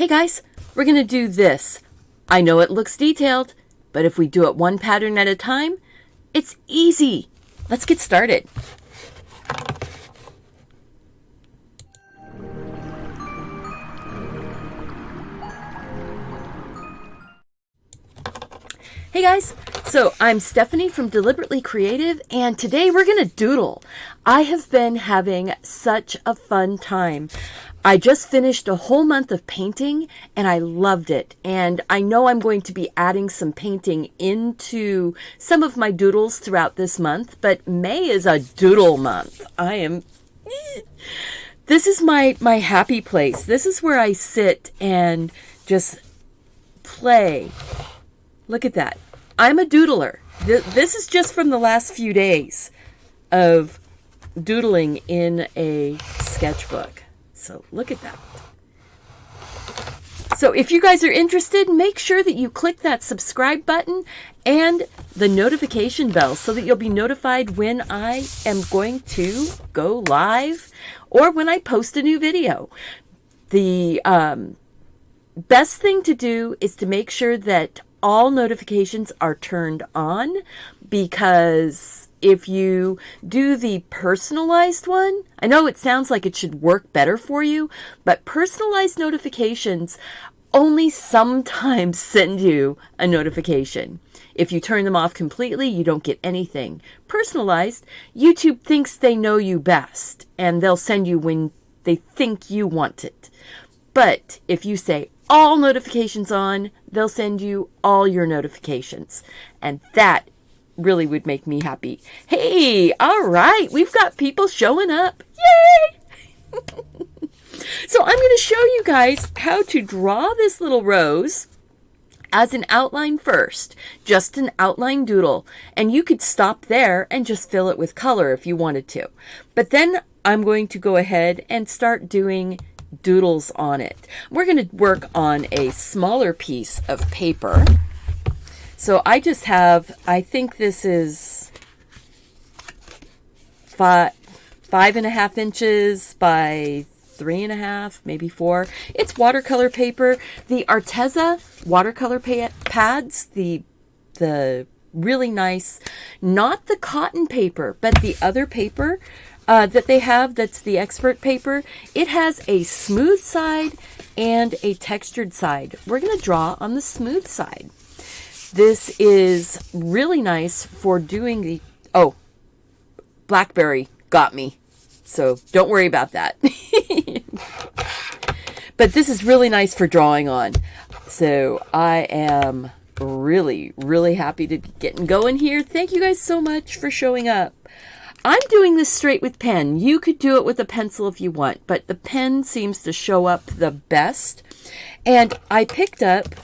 Hey guys, we're going to do this. I know it looks detailed, but if we do it one pattern at a time, it's easy. Let's get started. Hey guys, so I'm Stephanie from Deliberately Creative, and today we're going to doodle. I have been having such a fun time. I just finished a whole month of painting and I loved it. And I know I'm going to be adding some painting into some of my doodles throughout this month, but May is a doodle month. This is my happy place. This is where I sit and just play. Look at that. I'm a doodler. This is just from the last few days of doodling in a sketchbook. So look at that. So if you guys are interested, make sure that you click that subscribe button and the notification bell so that you'll be notified when I am going to go live or when I post a new video. The best thing to do is to make sure that all notifications are turned on, because if you do the personalized one, I know it sounds like it should work better for you, but personalized notifications only sometimes send you a notification. If you turn them off completely, you don't get anything. Personalized, YouTube thinks they know you best, and they'll send you when they think you want it. But if you say all notifications on, they'll send you all your notifications. And that really would make me happy. Hey, all right, we've got people showing up. Yay! So I'm going to show you guys how to draw this little rose as an outline first, just an outline doodle. And you could stop there and just fill it with color if you wanted to. But then I'm going to go ahead and start doing doodles on it. We're going to work on a smaller piece of paper. So I just have, I think this is 5.5 inches by 3.5, maybe 4. It's watercolor paper. The Arteza watercolor pads, the really nice, not the cotton paper, but the other paper that they have, that's the expert paper. It has a smooth side and a textured side. We're going to draw on the smooth side. This is really nice for doing the, oh, blackberry got me, so don't worry about that. But this is really nice for drawing on. So I am really, really happy to be getting going here. Thank you guys so much for showing up. I'm doing this straight with pen. You could do it with a pencil if you want, but the pen seems to show up the best. And I picked up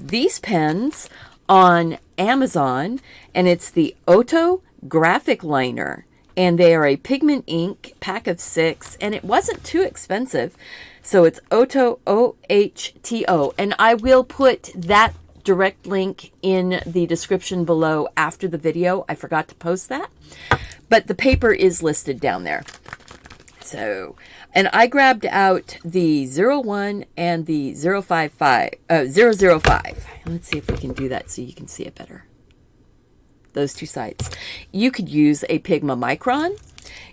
these pens on Amazon, and it's the Otto Graphic Liner. And they are a pigment ink pack of 6, and it wasn't too expensive. So it's Otto, O-H-T-O. And I will put that direct link in the description below after the video. I forgot to post that, but the paper is listed down there. So, and I grabbed out the 01 and the 005. Let's see if we can do that so you can see it better. Those two sides. You could use a Pigma Micron.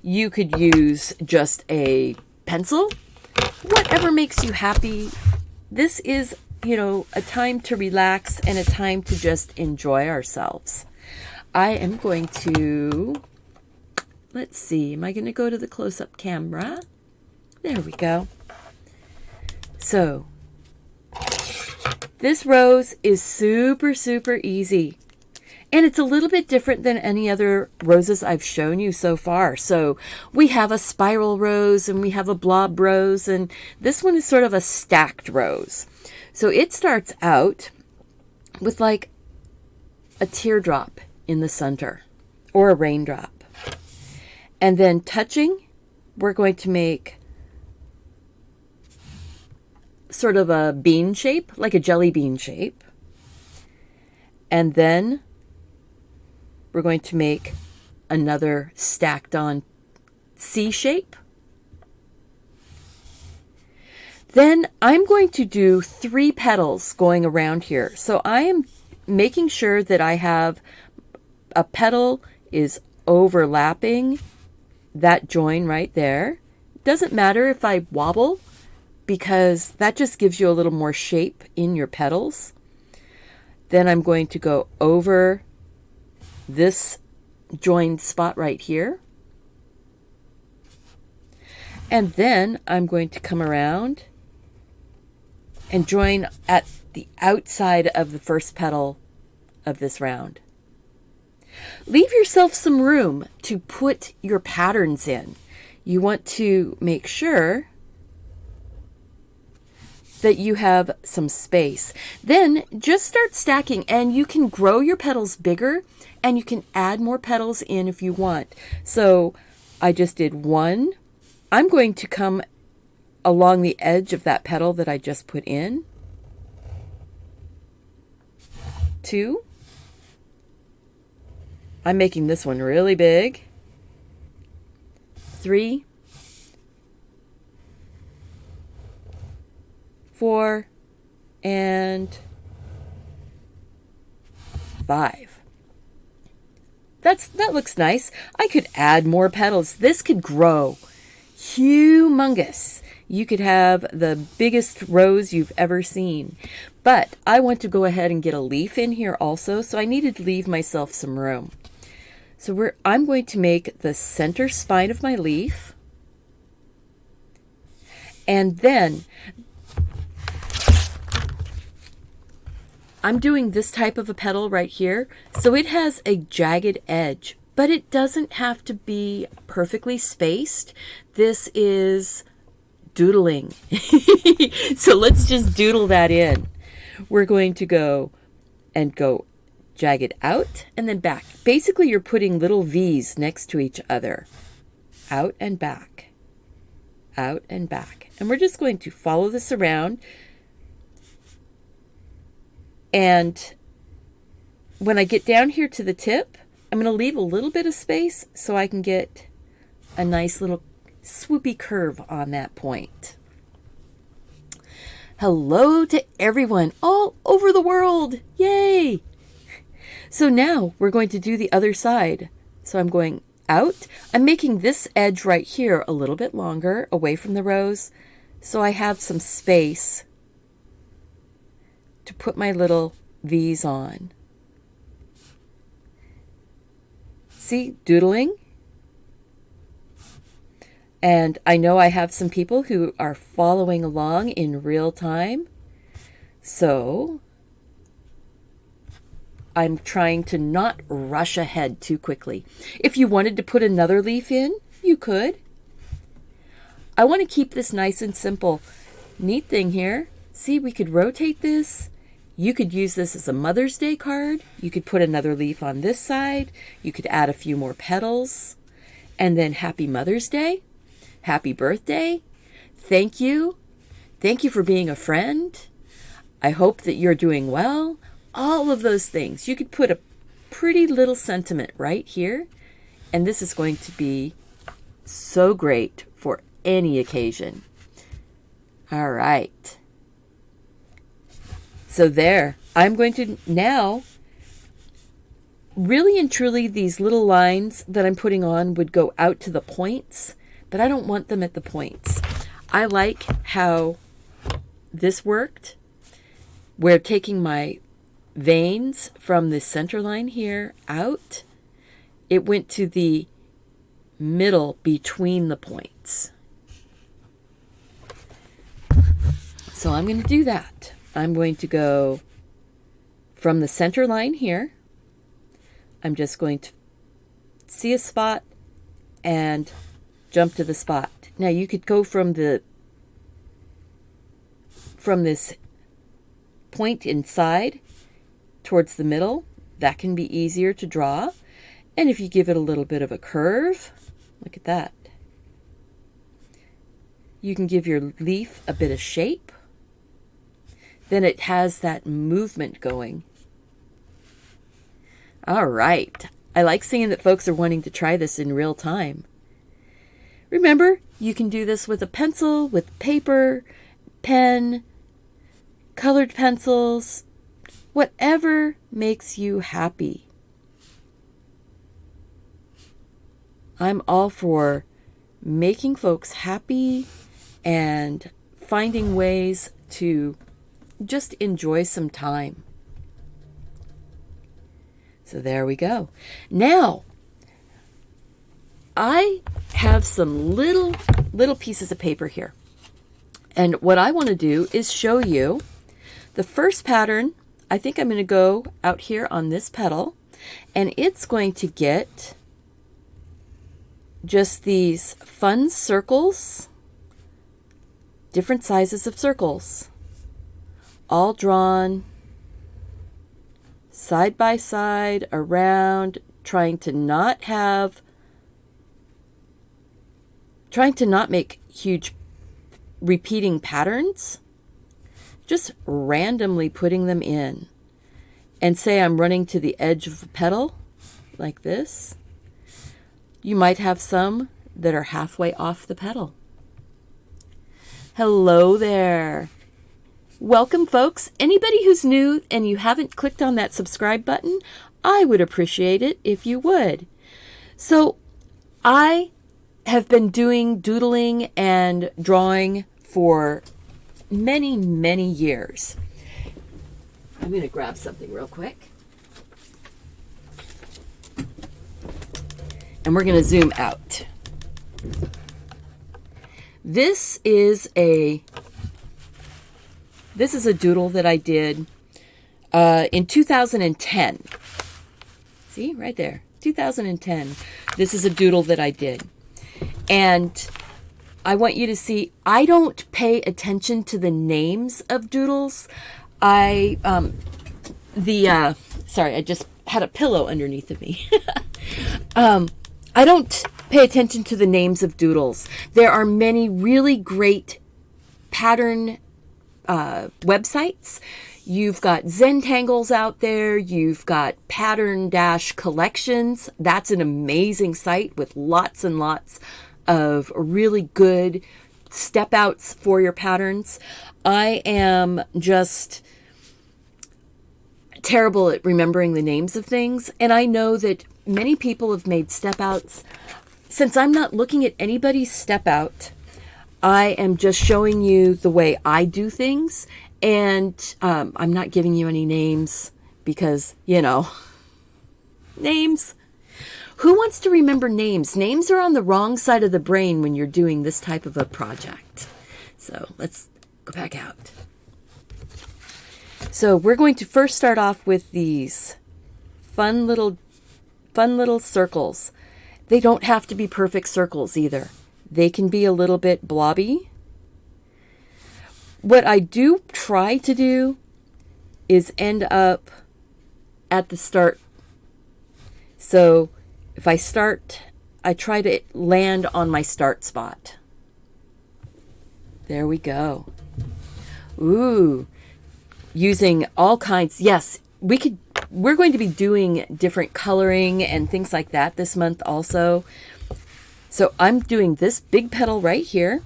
You could use just a pencil. Whatever makes you happy. This is, you know, a time to relax and a time to just enjoy ourselves. I am going to, let's see, am I going to go to the close-up camera? There we go. So, this rose is super, super easy. And it's a little bit different than any other roses I've shown you so far. So we have a spiral rose and we have a blob rose, and this one is sort of a stacked rose. So it starts out with like a teardrop in the center or a raindrop. And then touching, we're going to make sort of a bean shape, like a jelly bean shape. And then we're going to make another stacked on C shape. Then I'm going to do 3 petals going around here. So I am making sure that I have a petal is overlapping that join right there. Doesn't matter if I wobble, because that just gives you a little more shape in your petals. Then I'm going to go over this joined spot right here. And then I'm going to come around and join at the outside of the first petal of this round. Leave yourself some room to put your patterns in. You want to make sure that you have some space. Then just start stacking, and you can grow your petals bigger and you can add more petals in if you want. So I just did 1. I'm going to come along the edge of that petal that I just put in. 2. I'm making this one really big. 3. 4. And 5. That looks nice. I could add more petals. This could grow humongous. You could have the biggest rose you've ever seen. But I want to go ahead and get a leaf in here also, so I needed to leave myself some room. So I'm going to make the center spine of my leaf. And then I'm doing this type of a petal right here. So it has a jagged edge, but it doesn't have to be perfectly spaced. This is doodling. So let's just doodle that in. We're going to go jagged out and then back. Basically, you're putting little V's next to each other. Out and back. Out and back. And we're just going to follow this around. And when I get down here to the tip, I'm going to leave a little bit of space so I can get a nice little swoopy curve on that point. Hello to everyone all over the world. Yay! So now we're going to do the other side. So I'm going out. I'm making this edge right here a little bit longer away from the rose, so I have some space to put my little V's on. See, doodling. And I know I have some people who are following along in real time. So I'm trying to not rush ahead too quickly. If you wanted to put another leaf in, you could. I want to keep this nice and simple. Neat thing here. See, we could rotate this. You could use this as a Mother's Day card. You could put another leaf on this side. You could add a few more petals. And then Happy Mother's Day. Happy birthday. Thank you. Thank you for being a friend. I hope that you're doing well. All of those things. You could put a pretty little sentiment right here. And this is going to be so great for any occasion. All right. So there. I'm going to now, really and truly, these little lines that I'm putting on would go out to the points, but I don't want them at the points. I like how this worked. We're taking my veins from the center line here out. It went to the middle between the points. So I'm going to do that. I'm going to go from the center line here. I'm just going to see a spot and jump to the spot. Now you could go from this point inside towards the middle. That can be easier to draw. And if you give it a little bit of a curve, look at that. You can give your leaf a bit of shape. Then it has that movement going. All right. I like seeing that folks are wanting to try this in real time. Remember, you can do this with a pencil, with paper, pen, colored pencils, whatever makes you happy. I'm all for making folks happy and finding ways to just enjoy some time. So there we go. Now, I have some little pieces of paper here. And what I want to do is show you the first pattern. I think I'm going to go out here on this petal, and it's going to get just these fun circles, different sizes of circles, all drawn side by side around, trying to not make huge repeating patterns, just randomly putting them in. And say I'm running to the edge of a petal like this. You might have some that are halfway off the petal. Hello there. Welcome, folks. Anybody who's new and you haven't clicked on that subscribe button, I would appreciate it if you would. So I have been doing doodling and drawing for many, many years. I'm going to grab something real quick. And we're going to zoom out. This is a doodle that I did in 2010. See, right there, 2010. This is a doodle that I did. And I want you to see, I don't pay attention to the names of doodles. Sorry, I just had a pillow underneath of me. I don't pay attention to the names of doodles. There are many really great pattern websites. You've got Zentangles out there. You've got Pattern-Collections. That's an amazing site with lots and lots of really good step outs for your patterns. I am just terrible at remembering the names of things, and I know that many people have made step outs. Since I'm not looking at anybody's step out, I am just showing you the way I do things, and I'm not giving you any names because, names. Who wants to remember names? Names are on the wrong side of the brain when you're doing this type of a project. So let's go back out. So we're going to first start off with these fun little circles. They don't have to be perfect circles either. They can be a little bit blobby. What I do try to do is end up at the start. So if I start, I try to land on my start spot. There we go. Ooh, using all kinds. Yes, we're going to be doing different coloring and things like that this month also. So I'm doing this big petal right here.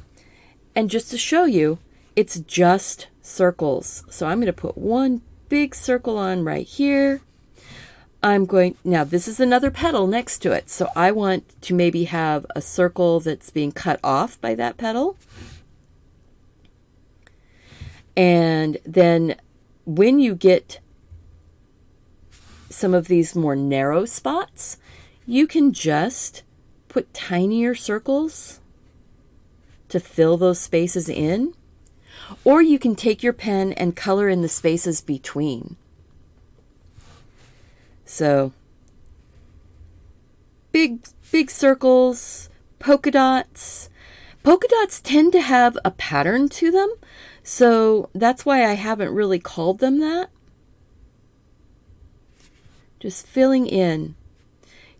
And just to show you, it's just circles. So I'm going to put one big circle on right here. Now this is another petal next to it. So I want to maybe have a circle that's being cut off by that petal. And then when you get some of these more narrow spots, you can just put tinier circles to fill those spaces in, or you can take your pen and color in the spaces between. So big circles, polka dots. Polka dots tend to have a pattern to them, so that's why I haven't really called them that. Just filling in.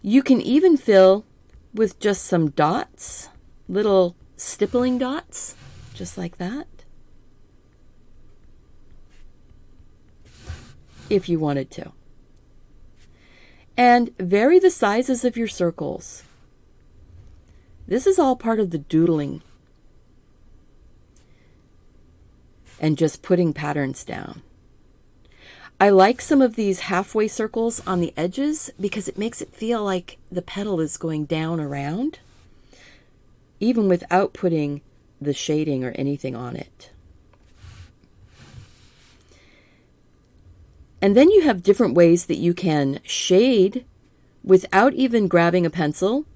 You can even fill with just some dots, little stippling dots, just like that, if you wanted to. And vary the sizes of your circles. This is all part of the doodling. and just putting patterns down. I like some of these halfway circles on the edges because it makes it feel like the petal is going down around, even without putting the shading or anything on it. And then you have different ways that you can shade without even grabbing a pencil.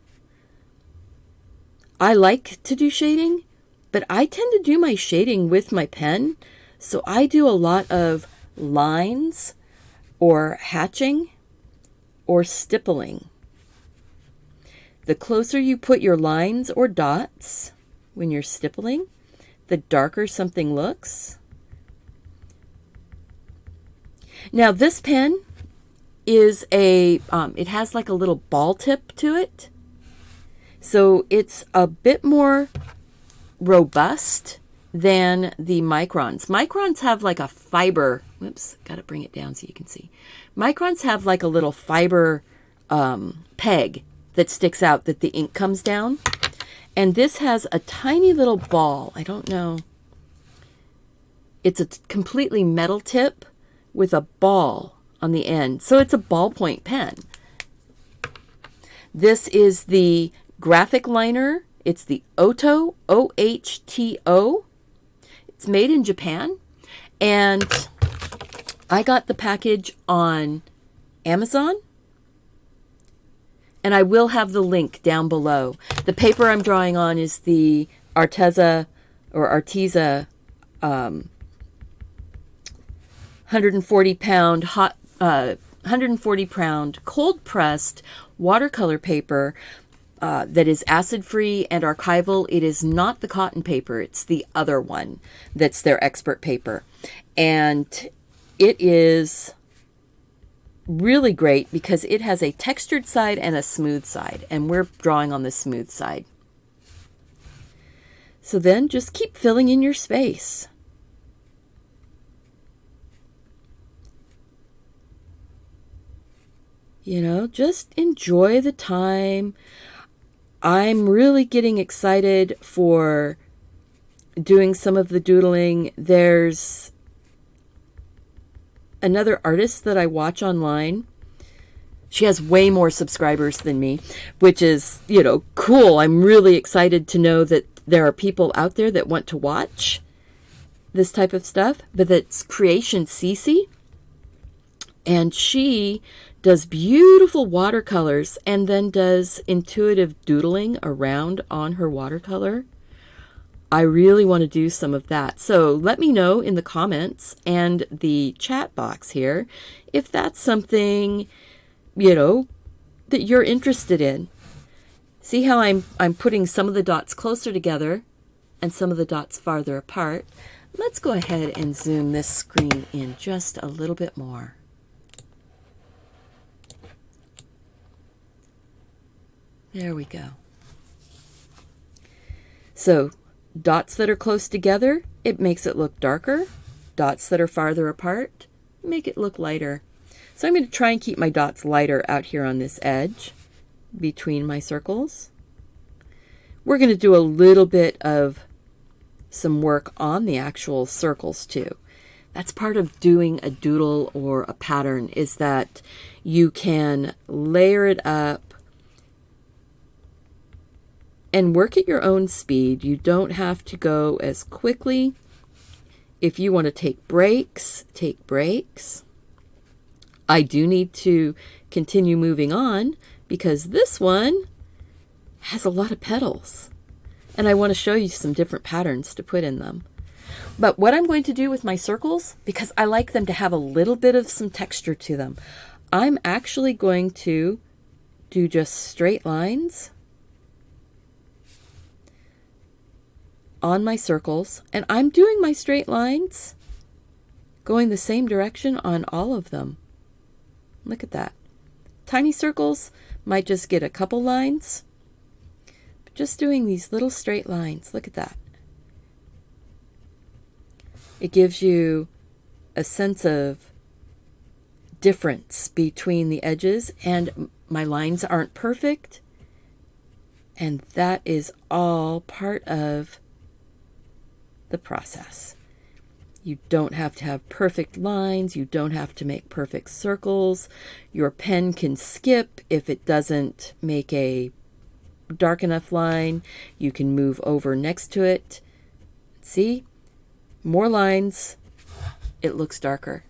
I like to do shading, but I tend to do my shading with my pen. So I do a lot of lines or hatching or stippling. The closer you put your lines or dots when you're stippling, the darker something looks. Now this pen is it has like a little ball tip to it. So it's a bit more robust than the microns. Microns have like a fiber, whoops, got to bring it down so you can see. Microns have like a little fiber peg that sticks out that the ink comes down. And this has a tiny little ball. I don't know. It's a completely metal tip with a ball on the end. So it's a ballpoint pen. This is the graphic liner. It's the Ohto, O-H-T-O. It's made in Japan. And I got the package on Amazon. And I will have the link down below. The paper I'm drawing on is the Arteza 140 pound cold pressed watercolor paper that is acid free and archival. It is not the cotton paper. It's the other one that's their expert paper. And it is really great because it has a textured side and a smooth side. And we're drawing on the smooth side. So then just keep filling in your space. You know, just enjoy the time. I'm really getting excited for doing some of the doodling. There's another artist that I watch online. She has way more subscribers than me, which is, you know, cool. I'm really excited to know that there are people out there that want to watch this type of stuff. But that's Creation Cece. And she does beautiful watercolors and then does intuitive doodling around on her watercolor. I really want to do some of that. So let me know in the comments and the chat box here if that's something, you know, that you're interested in. See how I'm putting some of the dots closer together and some of the dots farther apart. Let's go ahead and zoom this screen in just a little bit more. There we go. So dots that are close together, it makes it look darker. Dots that are farther apart, make it look lighter. So I'm going to try and keep my dots lighter out here on this edge between my circles. We're going to do a little bit of some work on the actual circles too. That's part of doing a doodle or a pattern, is that you can layer it up and work at your own speed. You don't have to go as quickly. If you want to take breaks, take breaks. I do need to continue moving on because this one has a lot of petals. And I want to show you some different patterns to put in them. But what I'm going to do with my circles, because I like them to have a little bit of some texture to them, I'm actually going to do just straight lines on my circles, and I'm doing my straight lines going the same direction on all of them. Look at that. Tiny circles might just get a couple lines, but just doing these little straight lines. Look at that. It gives you a sense of difference between the edges, and my lines aren't perfect, and that is all part of the process. You don't have to have perfect lines. You don't have to make perfect circles. Your pen can skip if it doesn't make a dark enough line. You can move over next to it. See? More lines, it looks darker.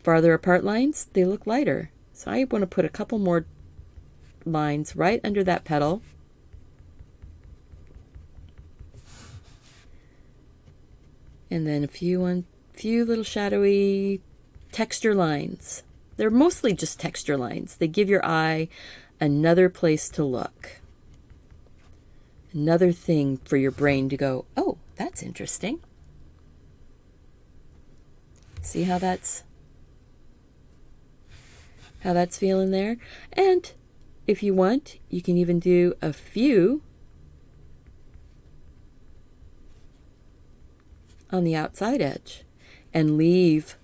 Farther apart lines, they look lighter. So I want to put a couple more lines right under that petal. And then a few little shadowy texture lines. They're mostly just texture lines. They give your eye another place to look. Another thing for your brain to go, oh, that's interesting. See how that's feeling there? And if you want, you can even do a few on the outside edge and leave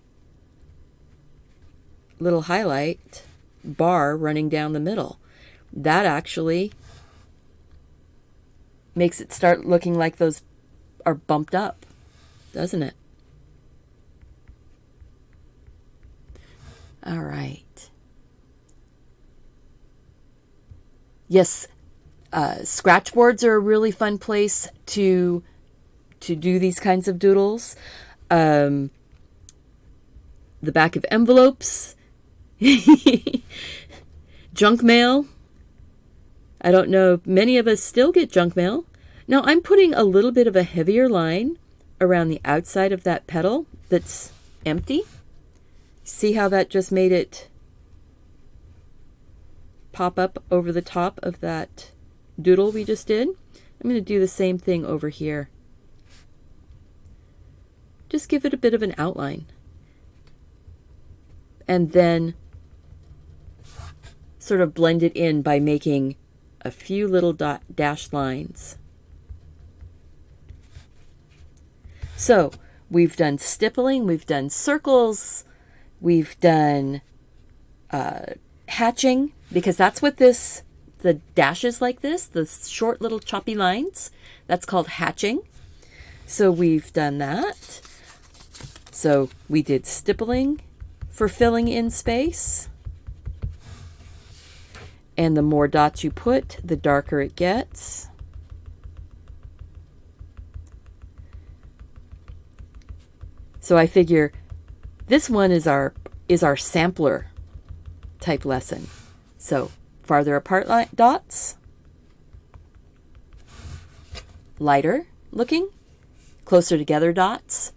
little highlight bar running down the middle. That actually makes it start looking like those are bumped up, doesn't it? All right. Yes, scratch boards are a really fun place to do these kinds of doodles. The back of envelopes, junk mail. I don't know, many of us still get junk mail. Now I'm putting a little bit of a heavier line around the outside of that petal that's empty. See how that just made it pop up over the top of that doodle we just did? I'm going to do the same thing over here. Just give it a bit of an outline. And then sort of blend it in by making a few little dashed lines. So we've done stippling, we've done circles, we've done hatching, because that's what the dashes like this, the short little choppy lines, that's called hatching. So we've done that. So we did stippling for filling in space. And the more dots you put, the darker it gets. So I figure this one is our sampler type lesson. So farther apart dots, lighter looking, closer together dots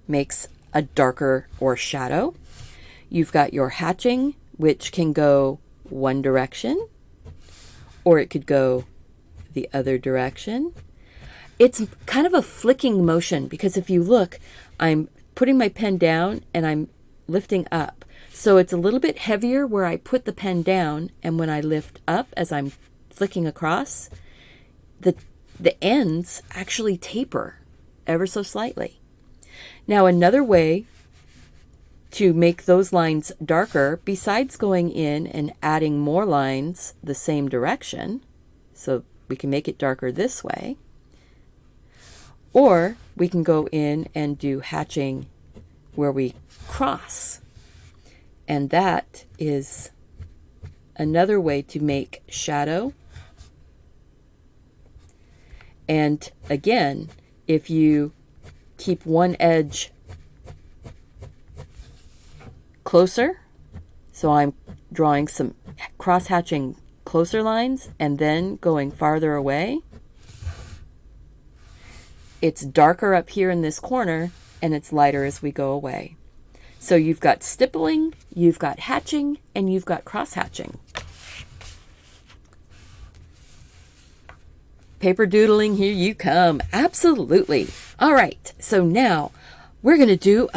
makes a darker or shadow. You've got your hatching, which can go one direction, or it could go the other direction. It's kind of a flicking motion, because if you look, I'm putting my pen down and I'm lifting up. So it's a little bit heavier where I put the pen down, and when I lift up as I'm flicking across, the ends actually taper ever so slightly. Now another way to make those lines darker, besides going in and adding more lines the same direction, so we can make it darker this way, or we can go in and do hatching where we cross. And that is another way to make shadow. And again, if you keep one edge closer, so I'm drawing some cross-hatching closer lines and then going farther away, it's darker up here in this corner and it's lighter as we go away. So you've got stippling, you've got hatching, and you've got cross-hatching. Paper doodling, here you come. Absolutely. All right, so now we're going to do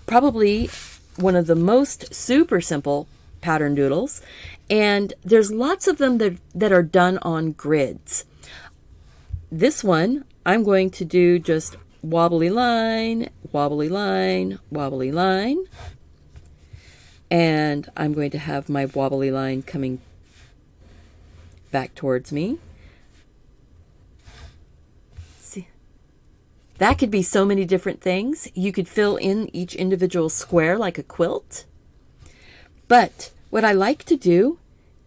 probably one of the most super simple pattern doodles, and there's lots of them that are done on grids. This one, I'm going to do just wobbly line, wobbly line, wobbly line, and I'm going to have my wobbly line coming back towards me. That could be so many different things. You could fill in each individual square like a quilt. But what I like to do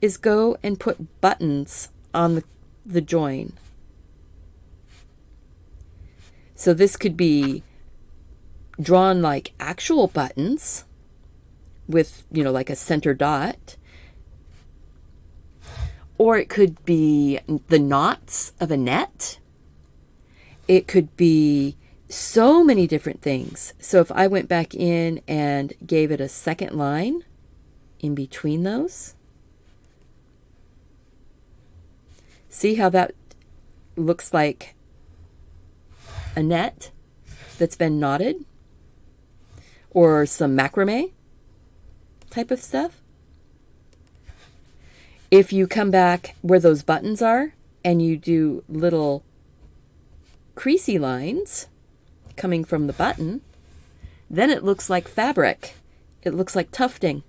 is go and put buttons on the join. So this could be drawn like actual buttons with, you know, like a center dot. Or it could be the knots of a net. It could be so many different things. So if I went back in and gave it a second line in between those, see how that looks like a net that's been knotted, or some macrame type of stuff. If you come back where those buttons are and you do little creasy lines coming from the button, then it looks like fabric. It looks like tufting.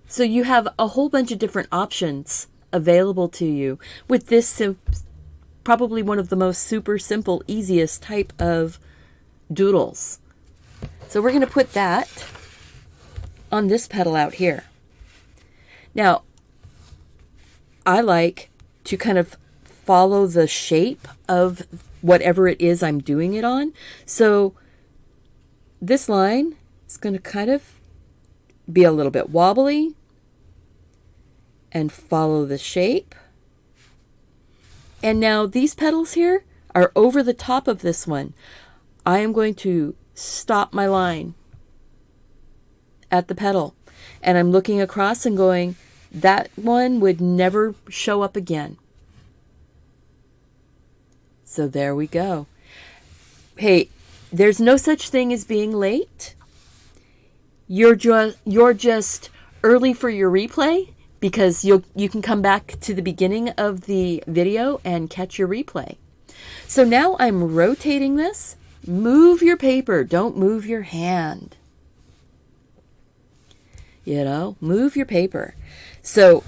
So you have a whole bunch of different options available to you with this probably one of the most super simple, easiest type of doodles. So we're going to put that on this petal out here. Now, I like to kind of follow the shape of whatever it is I'm doing it on. So this line is going to kind of be a little bit wobbly and follow the shape. And now these petals here are over the top of this one. I am going to stop my line at the petal, and I'm looking across and going, that one would never show up again. So there we go. Hey, there's no such thing as being late. You're just early for your replay, because you can come back to the beginning of the video and catch your replay. So now I'm rotating this. Move your paper, don't move your hand. You know, move your paper. So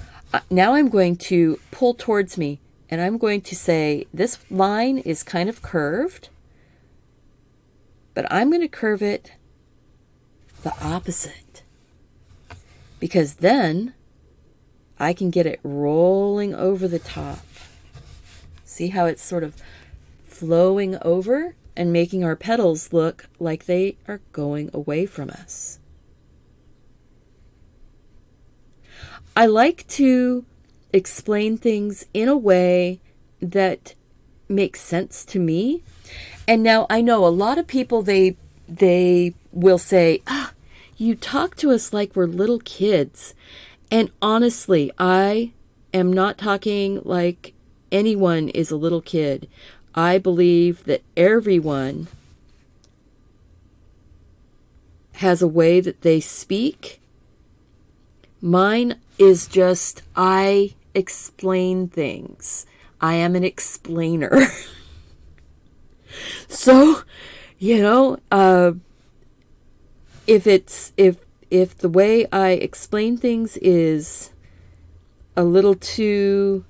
now I'm going to pull towards me, and I'm going to say this line is kind of curved, but I'm going to curve it the opposite, because then I can get it rolling over the top. See how it's sort of flowing over and making our petals look like they are going away from us. I like to explain things in a way that makes sense to me. And now I know a lot of people, they will say, you talk to us like we're little kids. And honestly, I am not talking like anyone is a little kid. I believe that everyone has a way that they speak. Mine is just, I explain things. I am an explainer. So, you know, if the way I explain things is a little too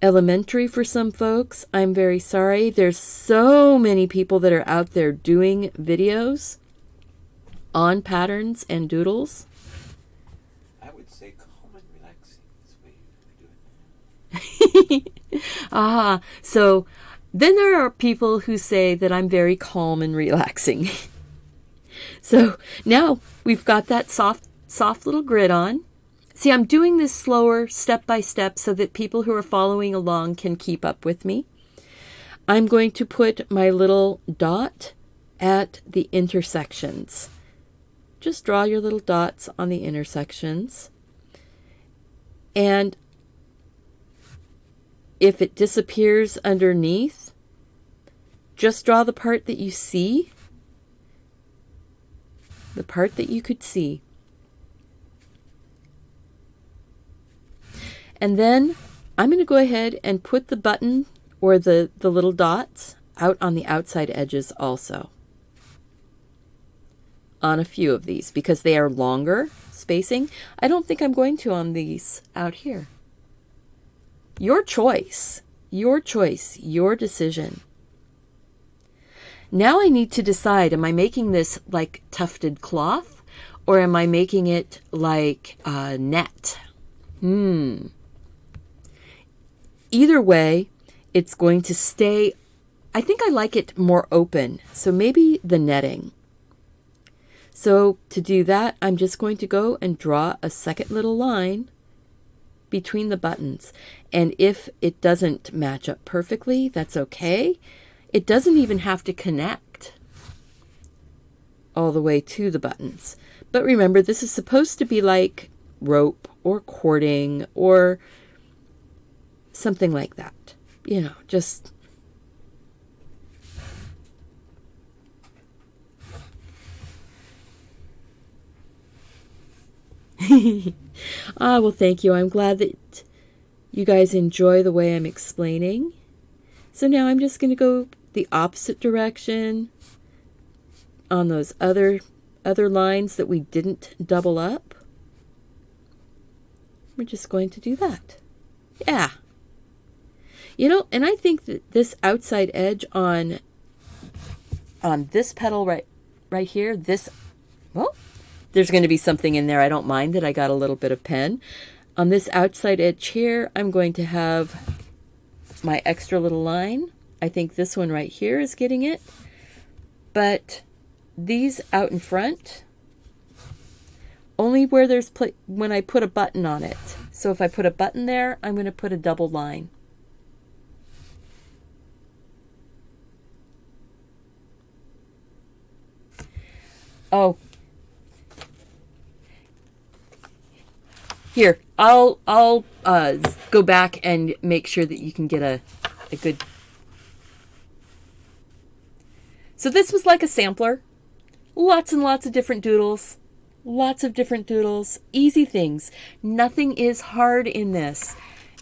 elementary for some folks, I'm very sorry. There's so many people that are out there doing videos on patterns and doodles. I would say calm and relaxing is the way you're doing it. So then there are people who say that I'm very calm and relaxing. So now we've got that soft little grid on. See, I'm doing this slower, step by step, so that people who are following along can keep up with me. I'm going to put my little dot at the intersections. Just draw your little dots on the intersections. And if it disappears underneath, just draw the part that you see. The part that you could see. And then I'm going to go ahead and put the button or the little dots out on the outside edges also. On a few of these, because they are longer spacing. I don't think I'm going to on these out here. Your choice. Your choice. Your decision. Now I need to decide, am I making this like tufted cloth or am I making it like net? Either way, it's going to stay, I think I like it more open, so maybe the netting. So to do that, I'm just going to go and draw a second little line between the buttons. And if it doesn't match up perfectly, that's okay. It doesn't even have to connect all the way to the buttons. But remember, this is supposed to be like rope or cording or something like that. You know, just... well, thank you. I'm glad that you guys enjoy the way I'm explaining. So now I'm just going to go the opposite direction on those other lines that we didn't double up. We're just going to do that. Yeah. You know, and I think that this outside edge on this petal right here, well, there's going to be something in there. I don't mind that I got a little bit of pen. On this outside edge here, I'm going to have my extra little line. I think this one right here is getting it. But these out in front, only where there's when I put a button on it. So if I put a button there, I'm going to put a double line. Oh. Here, I'll go back and make sure that you can get a good... So this was like a sampler. Lots and lots of different doodles. Lots of different doodles. Easy things. Nothing is hard in this.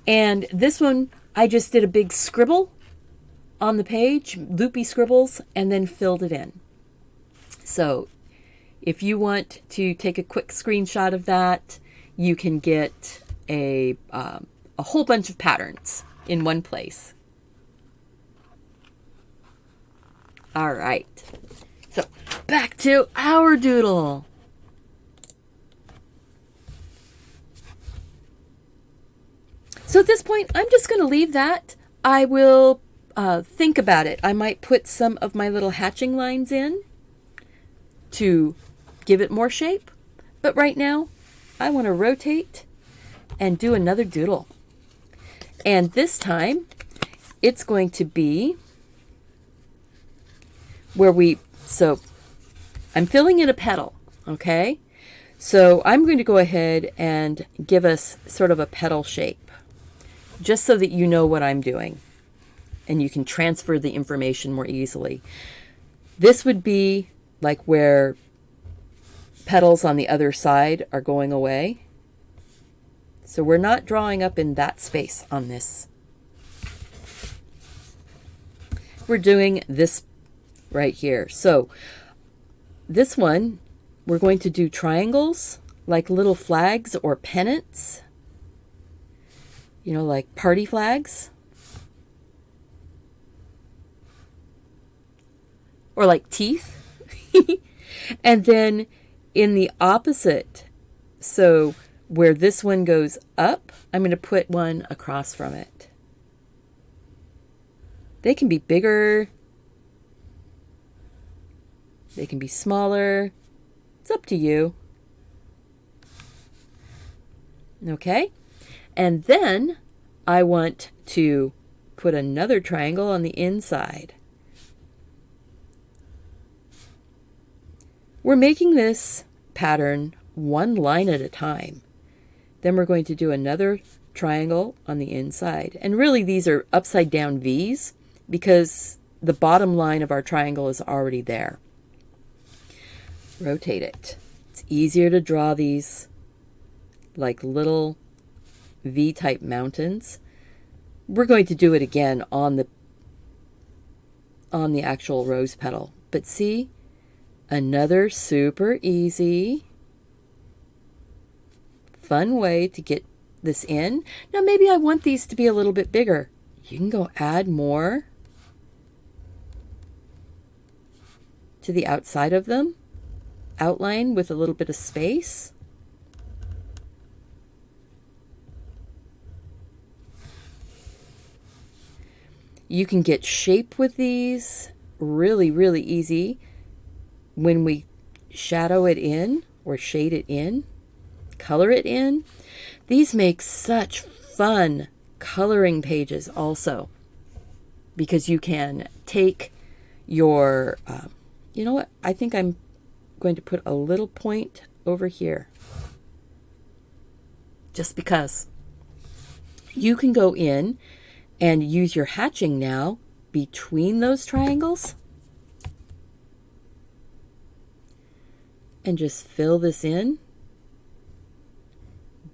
And this one, I just did a big scribble on the page, loopy scribbles, and then filled it in. So if you want to take a quick screenshot of that, you can get a whole bunch of patterns in one place. All right. So back to our doodle. So at this point, I'm just going to leave that. I will think about it. I might put some of my little hatching lines in to give it more shape. But right now, I want to rotate and do another doodle. And this time, it's going to be where so I'm filling in a petal, okay? So I'm going to go ahead and give us sort of a petal shape, just so that you know what I'm doing and you can transfer the information more easily. This would be like where petals on the other side are going away. So we're not drawing up in that space on this. We're doing this right here. So this one, we're going to do triangles, like little flags or pennants. You know, like party flags. Or like teeth. And then in the opposite, so where this one goes up, I'm going to put one across from it. They can be bigger. They can be smaller. It's up to you. Okay? And then I want to put another triangle on the inside. We're making this pattern one line at a time. Then we're going to do another triangle on the inside. And really these are upside down V's because the bottom line of our triangle is already there. Rotate it. It's easier to draw these like little V-type mountains. We're going to do it again on the actual rose petal. But see, another super easy, fun way to get this in. Now maybe I want these to be a little bit bigger. You can go add more to the outside of them, outline with a little bit of space. You can get shape with these really, really easy when we shadow it in or shade it in, color it in. These make such fun coloring pages also, because you can take your, you know what, I think I'm going to put a little point over here, just because you can go in and use your hatching now between those triangles and just fill this in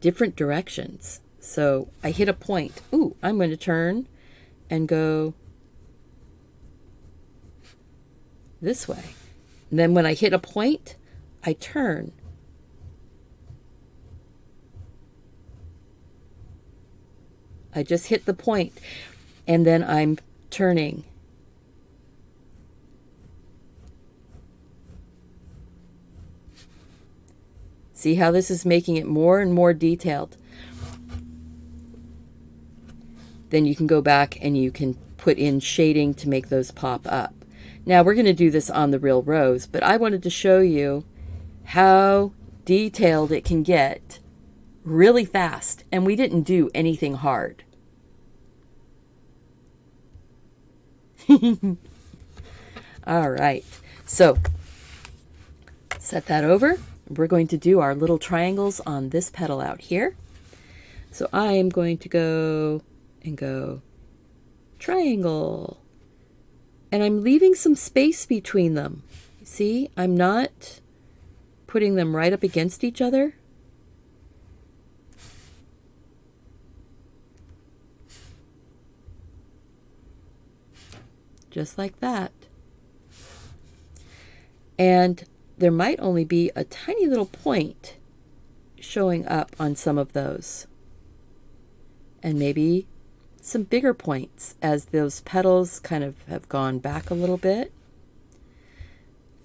different directions. So I hit a point. Ooh, I'm going to turn and go this way. And then when I hit a point, I turn. I just hit the point, and then I'm turning. See how this is making it more and more detailed? Then you can go back and you can put in shading to make those pop up. Now we're going to do this on the real rose, but I wanted to show you how detailed it can get really fast, and we didn't do anything hard. All right, so set that over. We're going to do our little triangles on this petal out here. So I am going to go and go triangle, and I'm leaving some space between them. See, I'm not putting them right up against each other. Just like that. And there might only be a tiny little point showing up on some of those. And maybe some bigger points as those petals kind of have gone back a little bit.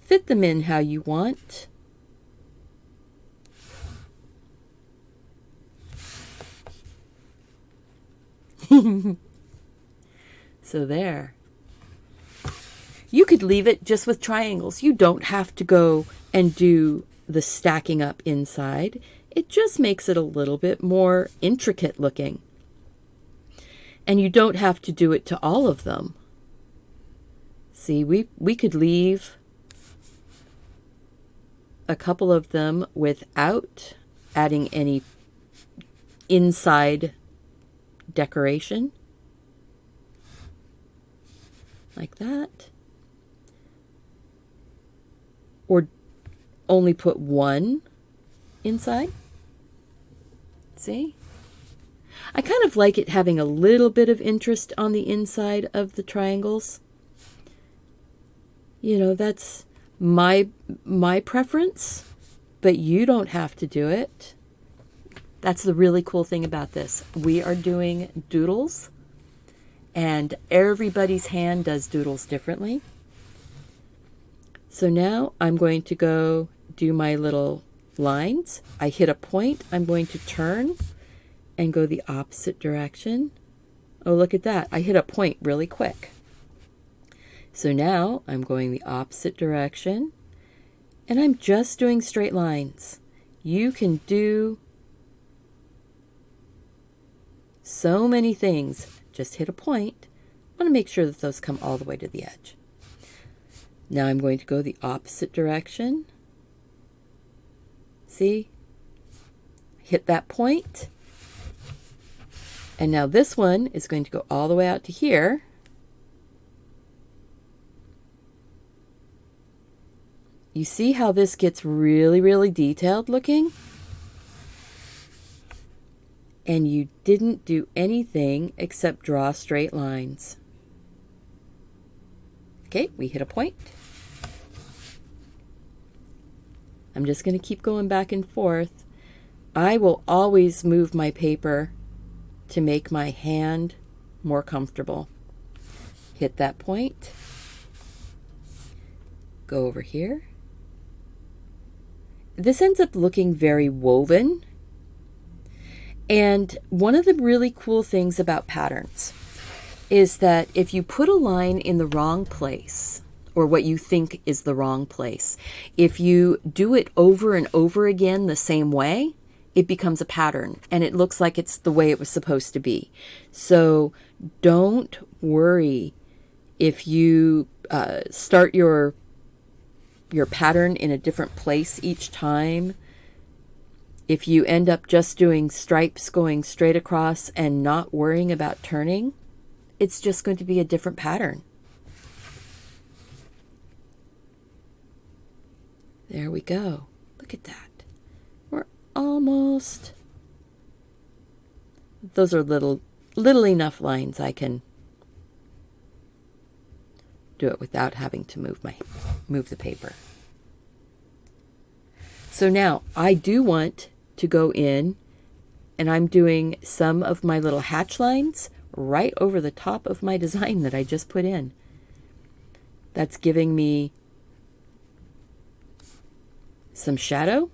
Fit them in how you want. So there. You could leave it just with triangles. You don't have to go and do the stacking up inside. It just makes it a little bit more intricate looking. And you don't have to do it to all of them. See, we could leave a couple of them without adding any inside decoration. Like that. Or only put one inside. See? I kind of like it having a little bit of interest on the inside of the triangles. You know, that's my preference, but you don't have to do it. That's the really cool thing about this. We are doing doodles, and everybody's hand does doodles differently. So now I'm going to go do my little lines. I hit a point. I'm going to turn and go the opposite direction. Oh, look at that. I hit a point really quick. So now I'm going the opposite direction, and I'm just doing straight lines. You can do so many things. Just hit a point. I want to make sure that those come all the way to the edge. Now I'm going to go the opposite direction. See? Hit that point. And now this one is going to go all the way out to here. You see how this gets really, really detailed looking? And you didn't do anything except draw straight lines. Okay, we hit a point. I'm just going to keep going back and forth I will always move my paper to make my hand more comfortable. Hit that point. Go over here. This ends up looking very woven. And one of the really cool things about patterns is that if you put a line in the wrong place, or what you think is the wrong place, if you do it over and over again the same way, it becomes a pattern and it looks like it's the way it was supposed to be. So don't worry if you start your pattern in a different place each time. If you end up just doing stripes going straight across and not worrying about turning, it's just going to be a different pattern. There we go. Look at that. We're almost... Those are little enough lines I can do it without having to move the paper. So now I do want to go in, and I'm doing some of my little hatch lines right over the top of my design that I just put in. That's giving me some shadow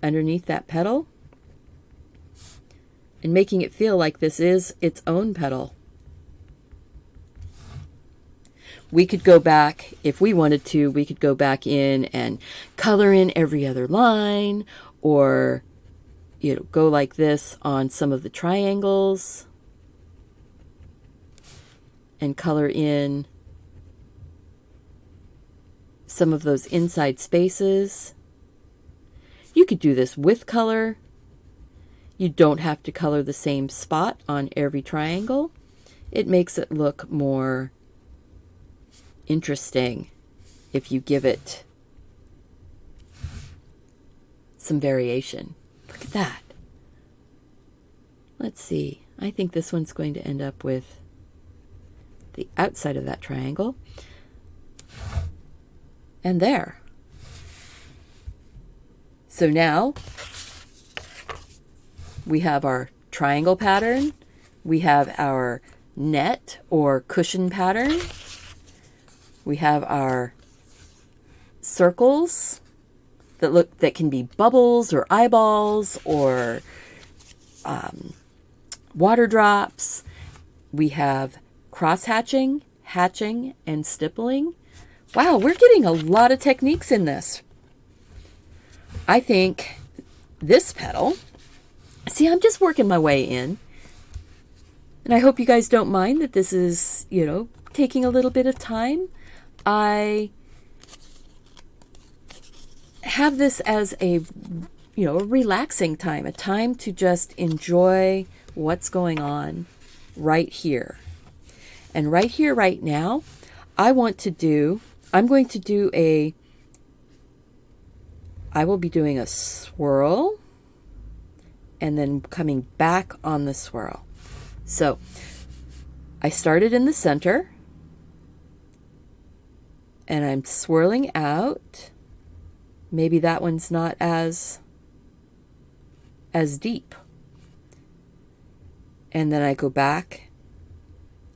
underneath that petal and making it feel like this is its own petal. We could go back, if we wanted to, we could go back in and color in every other line, or go like this on some of the triangles and color in some of those inside spaces. You could do this with color. You don't have to color the same spot on every triangle. It makes it look more interesting if you give it some variation. Look at that. Let's see. I think this one's going to end up with the outside of that triangle. And there. So now we have our triangle pattern. We have our net or cushion pattern. We have our circles that can be bubbles or eyeballs or water drops. We have cross hatching, hatching, and stippling. Wow, we're getting a lot of techniques in this. I think this petal, see, I'm just working my way in. And I hope you guys don't mind that this is, taking a little bit of time. I have this as a relaxing time, a time to just enjoy what's going on right here. And right here, right now, I will be doing a swirl and then coming back on the swirl. So I started in the center and I'm swirling out. Maybe that one's not as deep. And then I go back.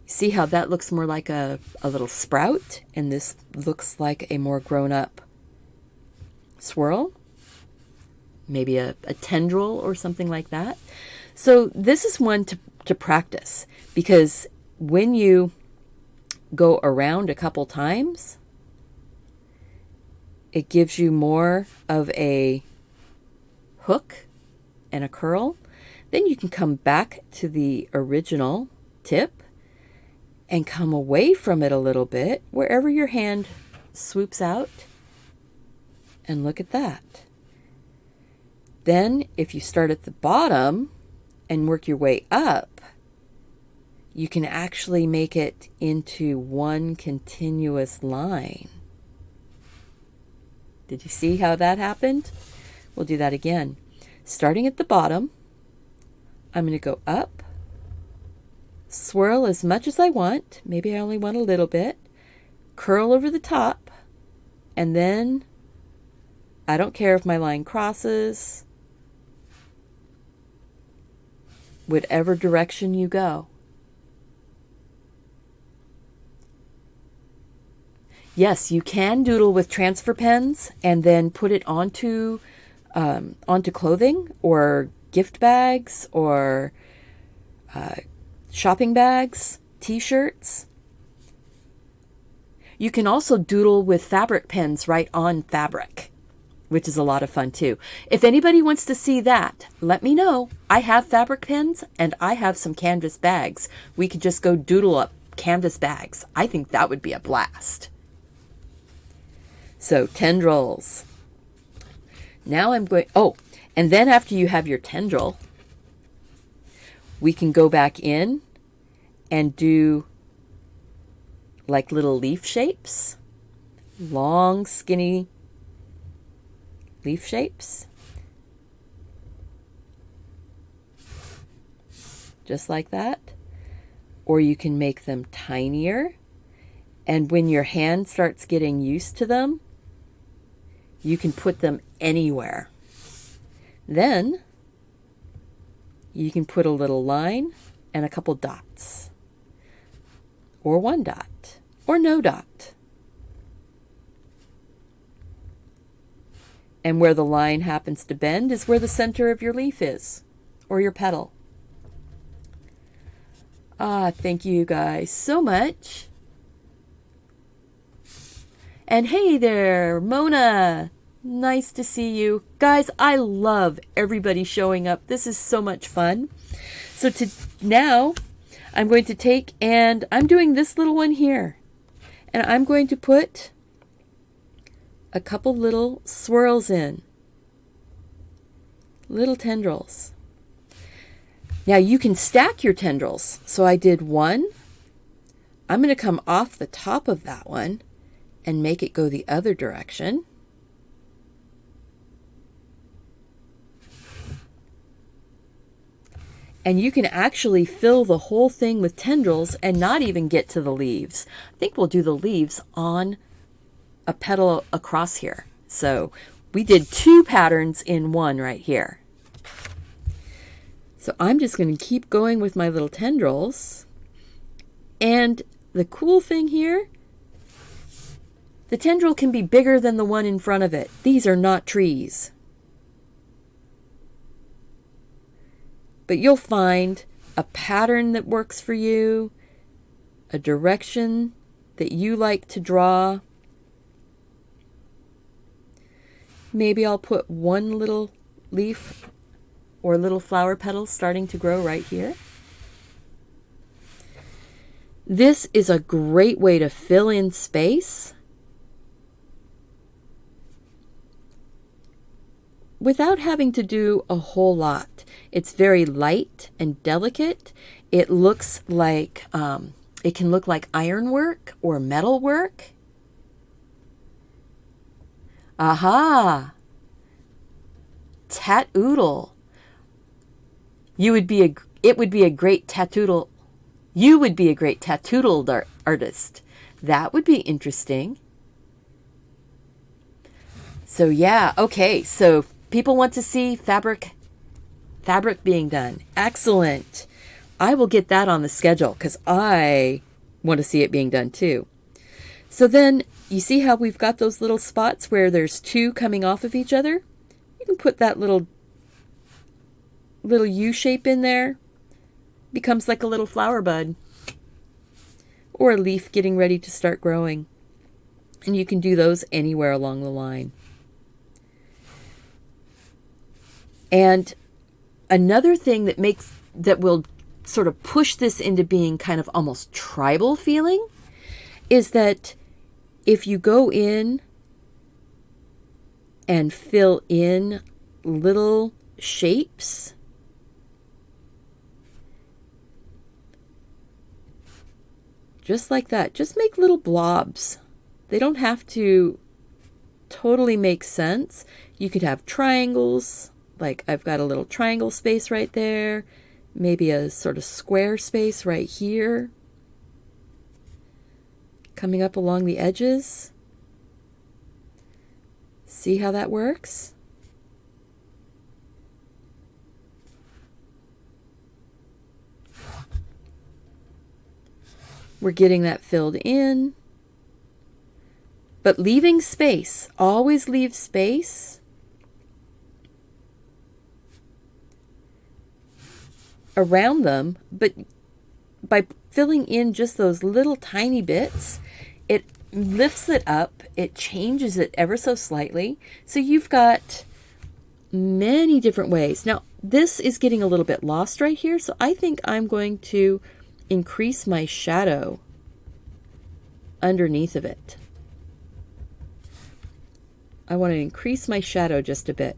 See how that looks more like a little sprout, and this looks like a more grown-up swirl. Maybe a tendril or something like that. So this is one to practice, because when you go around a couple times, it gives you more of a hook and a curl. Then you can come back to the original tip and come away from it a little bit, wherever your hand swoops out. And look at that. Then if you start at the bottom and work your way up, you can actually make it into one continuous line. Did you see how that happened? We'll do that again. Starting at the bottom, I'm going to go up, swirl as much as I want. Maybe I only want a little bit. Curl over the top, and then I don't care if my line crosses. whatever direction you go. Yes, you can doodle with transfer pens and then put it onto clothing or gift bags or shopping bags, t-shirts. You can also doodle with fabric pens right on fabric, which is a lot of fun too. If anybody wants to see that, let me know. I have fabric pens and I have some canvas bags. We could just go doodle up canvas bags. I think that would be a blast. So tendrils. Now I'm going, oh, and then after you have your tendril, we can go back in and do like little leaf shapes, long, skinny leaf shapes, just like that. Or you can make them tinier, and when your hand starts getting used to them, you can put them anywhere. Then you can put a little line and a couple dots, or one dot, or no dot. And where the line happens to bend is where the center of your leaf is, or your petal. Thank you guys so much. And hey there, Mona. Nice to see you. Guys, I love everybody showing up. This is so much fun. So now I'm going to take, and I'm doing this little one here. And I'm going to put a couple little swirls in. Little tendrils. Now you can stack your tendrils. So I did one. I'm going to come off the top of that one and make it go the other direction. And you can actually fill the whole thing with tendrils and not even get to the leaves. I think we'll do the leaves on a petal across here. So we did 2 patterns in one right here. So I'm just going to keep going with my little tendrils. And the cool thing here, the tendril can be bigger than the one in front of it. These are not trees. But you'll find a pattern that works for you, a direction that you like to draw. Maybe I'll put one little leaf or little flower petal starting to grow right here. This is a great way to fill in space without having to do a whole lot. It's very light and delicate. It looks like, it can look like ironwork or metalwork. Aha! Tatoodle. It would be a great tatoodle. You would be a great tatoodle artist. That would be interesting. So yeah, okay. So people want to see fabric being done. Excellent. I will get that on the schedule because I want to see it being done too. So then you see how we've got those little spots where there's 2 coming off of each other? You can put that little U shape in there. Becomes like a little flower bud or a leaf getting ready to start growing. And you can do those anywhere along the line. And another thing that will sort of push this into being kind of almost tribal feeling is that if you go in and fill in little shapes, just like that, just make little blobs. They don't have to totally make sense. You could have triangles. Like I've got a little triangle space right there, maybe a sort of square space right here, coming up along the edges. See how that works? We're getting that filled in. But leaving space. Always leave space around them. But by filling in just those little tiny bits, it lifts it up. It changes it ever so slightly. So you've got many different ways. Now, this is getting a little bit lost right here. So I think I'm going to increase my shadow underneath of it. I want to increase my shadow just a bit.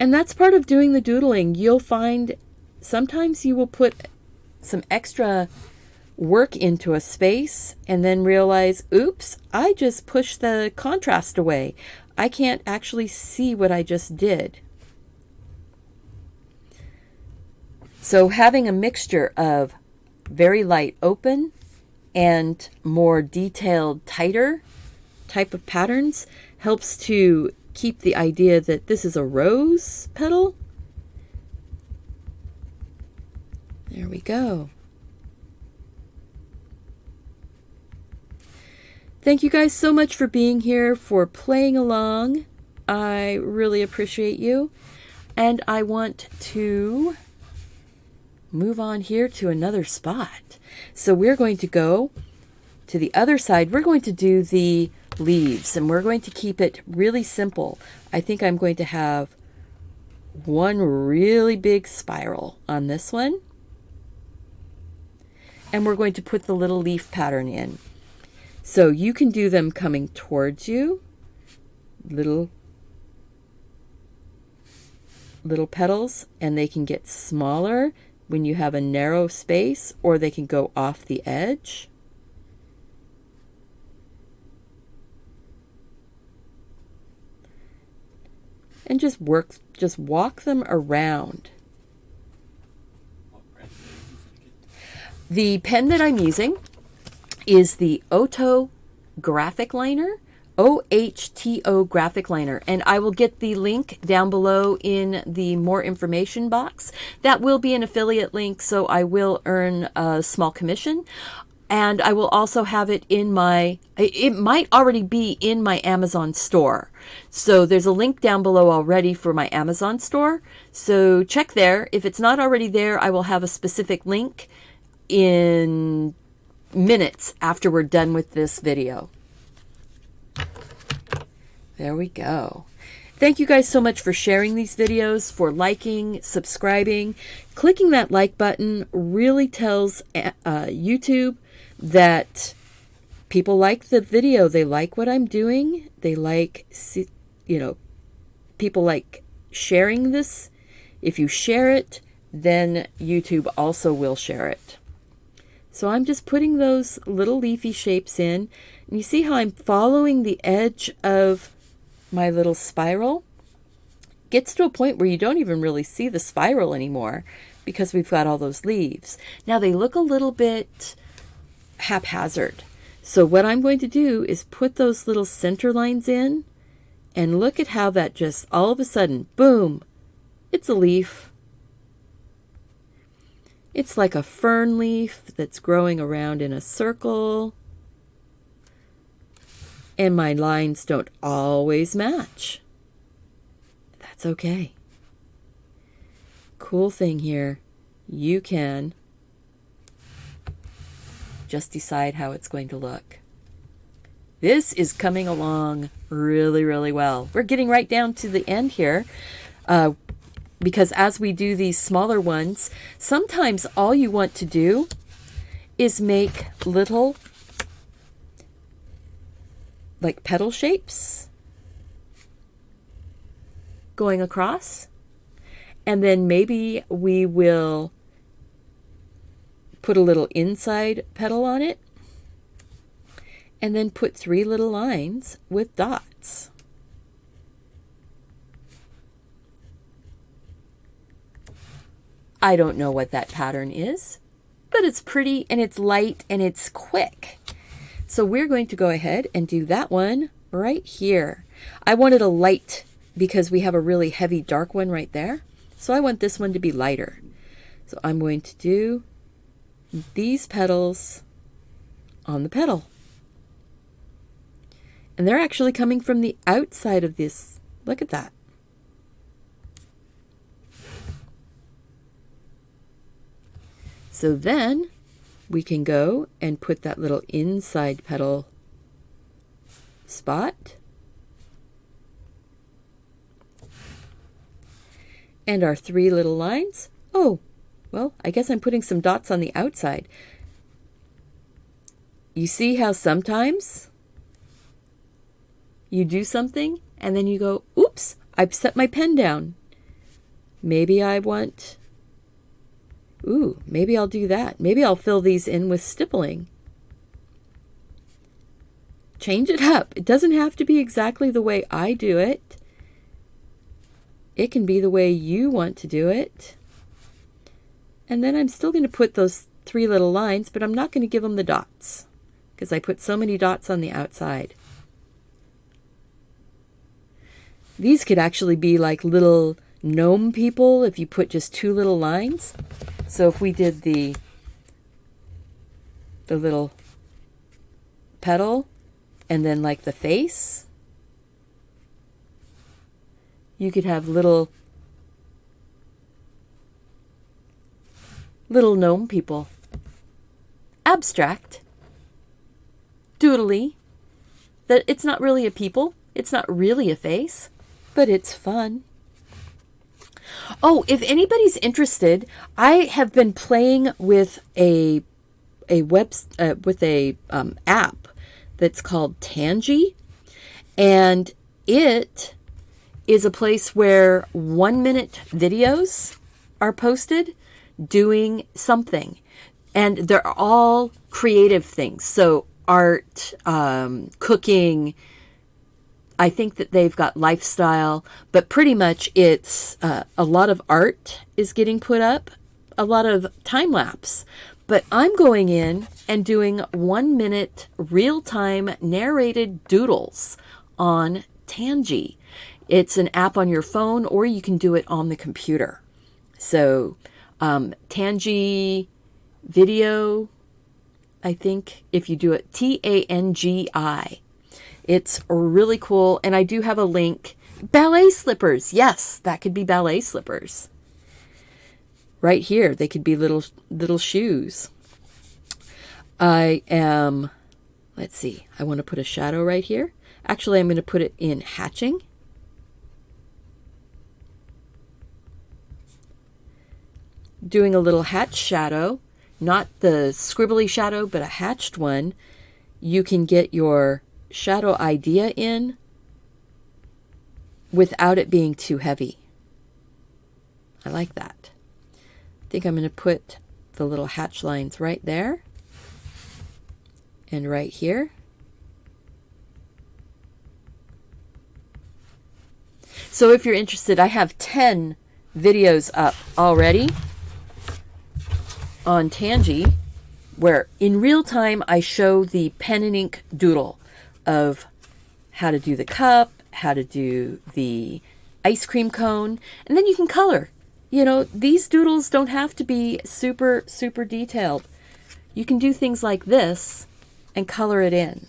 And that's part of doing the doodling. You'll find sometimes you will put some extra work into a space and then realize, oops, I just pushed the contrast away. I can't actually see what I just did. So having a mixture of very light open and more detailed, tighter type of patterns helps to keep the idea that this is a rose petal. There we go. Thank you guys so much for being here, for playing along. I really appreciate you. And I want to move on here to another spot. So we're going to go to the other side. We're going to do the leaves, and we're going to keep it really simple. I think I'm going to have one really big spiral on this one. And we're going to put the little leaf pattern in. So you can do them coming towards you, little petals, and they can get smaller when you have a narrow space, or they can go off the edge. And just walk them around. The pen that I'm using is the Ohto graphic liner, OHTO graphic liner, and I will get the link down below in the more information box. That will be an affiliate link, so I will earn a small commission. And I will also have it in my, it might already be in my Amazon store. So there's a link down below already for my Amazon store. So check there. If it's not already there, I will have a specific link in minutes after we're done with this video. There we go. Thank you guys so much for sharing these videos, for liking, subscribing. Clicking that like button really tells YouTube that people like the video. They like what I'm doing. They like, people like sharing this. If you share it, then YouTube also will share it. So I'm just putting those little leafy shapes in. And you see how I'm following the edge of my little spiral? Gets to a point where you don't even really see the spiral anymore because we've got all those leaves. Now they look a little bit haphazard. So what I'm going to do is put those little center lines in, and look at how that just all of a sudden, boom, it's a leaf. It's like a fern leaf that's growing around in a circle. And my lines don't always match. That's okay. Cool thing here, you can just decide how it's going to look. This is coming along really, really well. We're getting right down to the end here. Because as we do these smaller ones, sometimes all you want to do is make little like petal shapes going across. And then maybe we will put a little inside petal on it. And then put 3 little lines with dots. I don't know what that pattern is, but it's pretty and it's light and it's quick. So we're going to go ahead and do that one right here. I wanted a light because we have a really heavy dark one right there. So I want this one to be lighter. So I'm going to do these petals on the petal. And they're actually coming from the outside of this. Look at that. So then we can go and put that little inside petal spot. And our 3 little lines. Oh, well, I guess I'm putting some dots on the outside. You see how sometimes you do something and then you go, oops, I've set my pen down. Maybe I want, maybe I'll do that. Maybe I'll fill these in with stippling. Change it up. It doesn't have to be exactly the way I do it. It can be the way you want to do it. And then I'm still going to put those 3 little lines, but I'm not going to give them the dots because I put so many dots on the outside. These could actually be like little gnome people if you put just 2 little lines. So if we did the little petal and then like the face, you could have little gnome people. Abstract. Doodly. That it's not really a people. It's not really a face, but it's fun. Oh, if anybody's interested, I have been playing with a app that's called Tangy, and it is a place where 1-minute videos are posted doing something, and they're all creative things. So art, cooking. I think that they've got lifestyle, but pretty much it's a lot of art is getting put up, a lot of time lapse. But I'm going in and doing 1-minute real-time narrated doodles on Tangy. It's an app on your phone, or you can do it on the computer. So Tangy video, I think if you do it, TANGI. It's really cool, and I do have a link. Ballet slippers. Yes, that could be ballet slippers. Right here, they could be little shoes. Let's see, I want to put a shadow right here. Actually, I'm going to put it in hatching. Doing a little hatch shadow, not the scribbly shadow, but a hatched one. You can get your shadow idea in without it being too heavy. I like that. I think I'm going to put the little hatch lines right there and right here. So if you're interested, I have 10 videos up already on Tangy, where in real time I show the pen and ink doodle of how to do the cup, how to do the ice cream cone, and then you can color. You know, these doodles don't have to be super, super detailed. You can do things like this and color it in.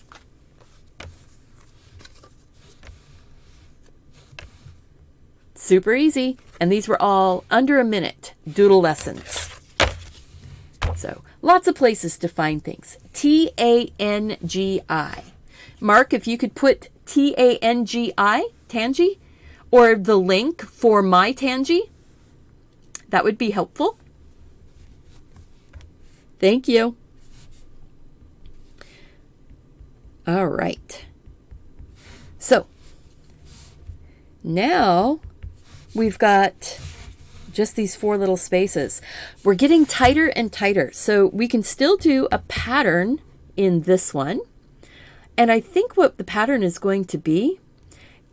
Super easy. And these were all under a minute doodle lessons. So lots of places to find things. TANGI. Mark, if you could put TANGI, Tangy, or the link for my Tangy, that would be helpful. Thank you. All right. So now we've got just these 4 little spaces. We're getting tighter and tighter. So we can still do a pattern in this one. And I think what the pattern is going to be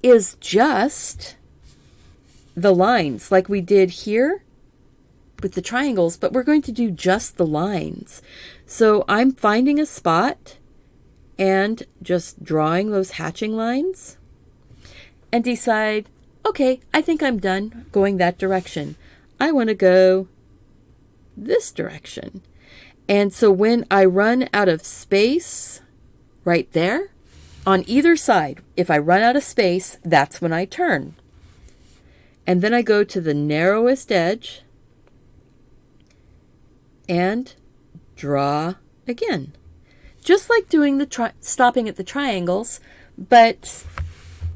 is just the lines like we did here with the triangles, but we're going to do just the lines. So I'm finding a spot and just drawing those hatching lines and decide, okay, I think I'm done going that direction. I want to go this direction. And so when I run out of space right there, on either side, if I run out of space, that's when I turn. And then I go to the narrowest edge and draw again. Just like doing the stopping at the triangles, but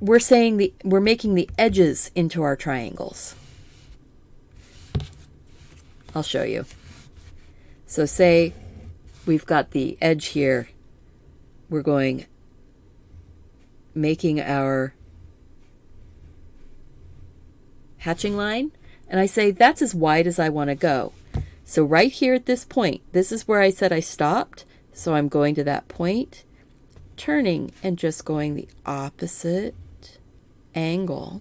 we're making the edges into our triangles. I'll show you. So say we've got the edge here. We're making our hatching line, and I say that's as wide as I want to go. So right here at this point, this is where I said I stopped. So I'm going to that point, turning and just going the opposite angle.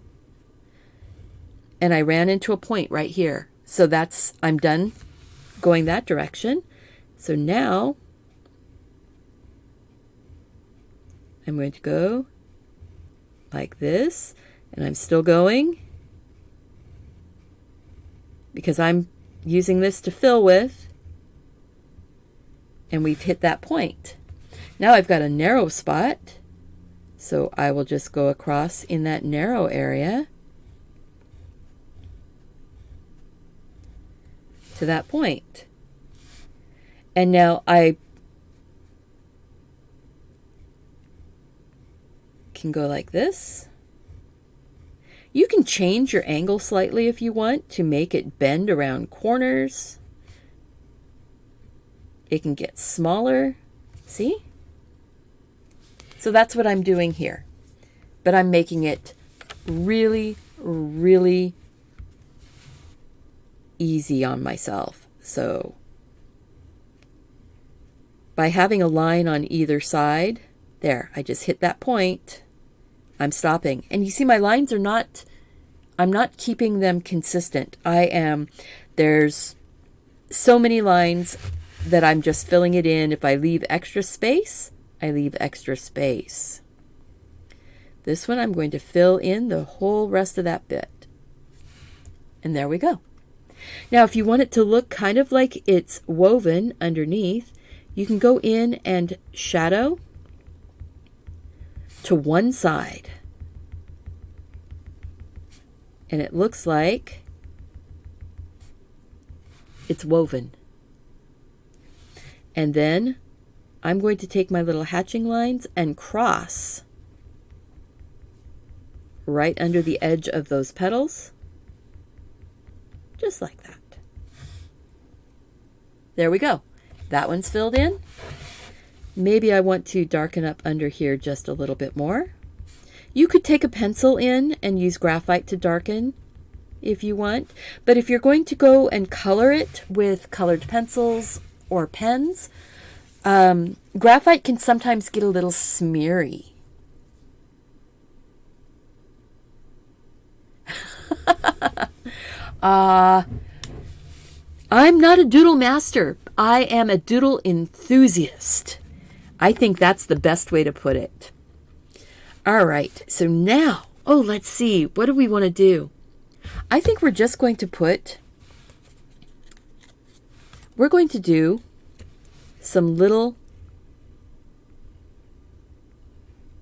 And I ran into a point right here. So I'm done going that direction. So now I'm going to go like this, and I'm still going because I'm using this to fill with, and we've hit that point. Now I've got a narrow spot, so I will just go across in that narrow area to that point. And now I can go like this. You can change your angle slightly if you want to make it bend around corners. It can get smaller. See? So that's what I'm doing here. But I'm making it really, really easy on myself. So by having a line on either side, there, I just hit that point. I'm stopping. And you see my lines are not, I'm not keeping them consistent. There's so many lines that I'm just filling it in. If I leave extra space, I leave extra space. This one I'm going to fill in the whole rest of that bit. And there we go. Now if you want it to look kind of like it's woven underneath, you can go in and shadow to one side. And it looks like it's woven. And then I'm going to take my little hatching lines and cross right under the edge of those petals. Just like that. There we go. That one's filled in. Maybe I want to darken up under here just a little bit more. You could take a pencil in and use graphite to darken if you want. But if you're going to go and color it with colored pencils or pens, graphite can sometimes get a little smeary. I'm not a doodle master. I am a doodle enthusiast. I think that's the best way to put it. All right, so now, let's see. What do we want to do? I think we're just going to we're going to do some little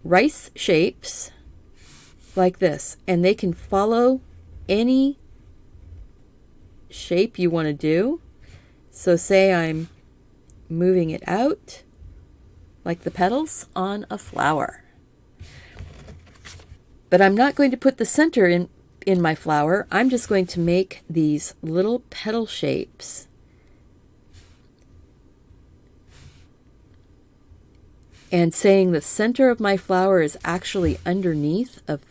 rice shapes like this, and they can follow any shape you want to do. So say I'm moving it out like the petals on a flower. But I'm not going to put the center in my flower. I'm just going to make these little petal shapes. And saying the center of my flower is actually underneath of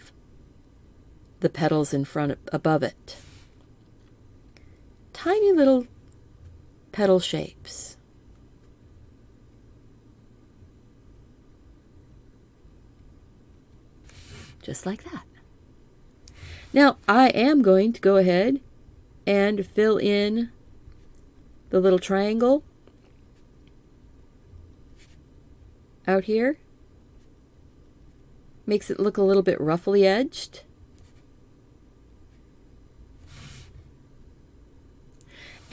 the petals above it. Tiny little petal shapes. Just like that. Now I am going to go ahead and fill in the little triangle out here. Makes it look a little bit roughly edged.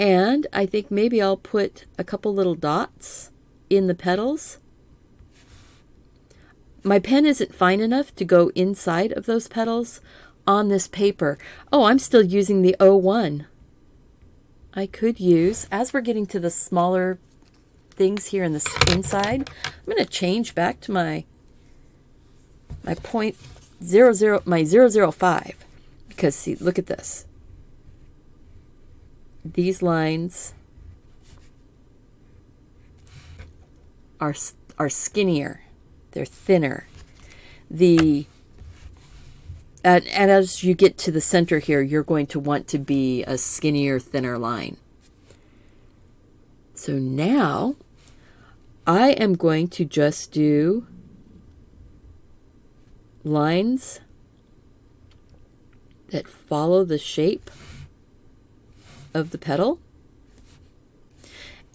And I think maybe I'll put a couple little dots in the petals. My pen isn't fine enough to go inside of those petals on this paper. Oh, I'm still using the 01. I could use, as we're getting to the smaller things here in the inside, I'm going to change back to my point 00, my 005, because see, look at this. These lines are skinnier. They're thinner. And as you get to the center here, you're going to want to be a skinnier, thinner line. So now I am going to just do lines that follow the shape of the petal.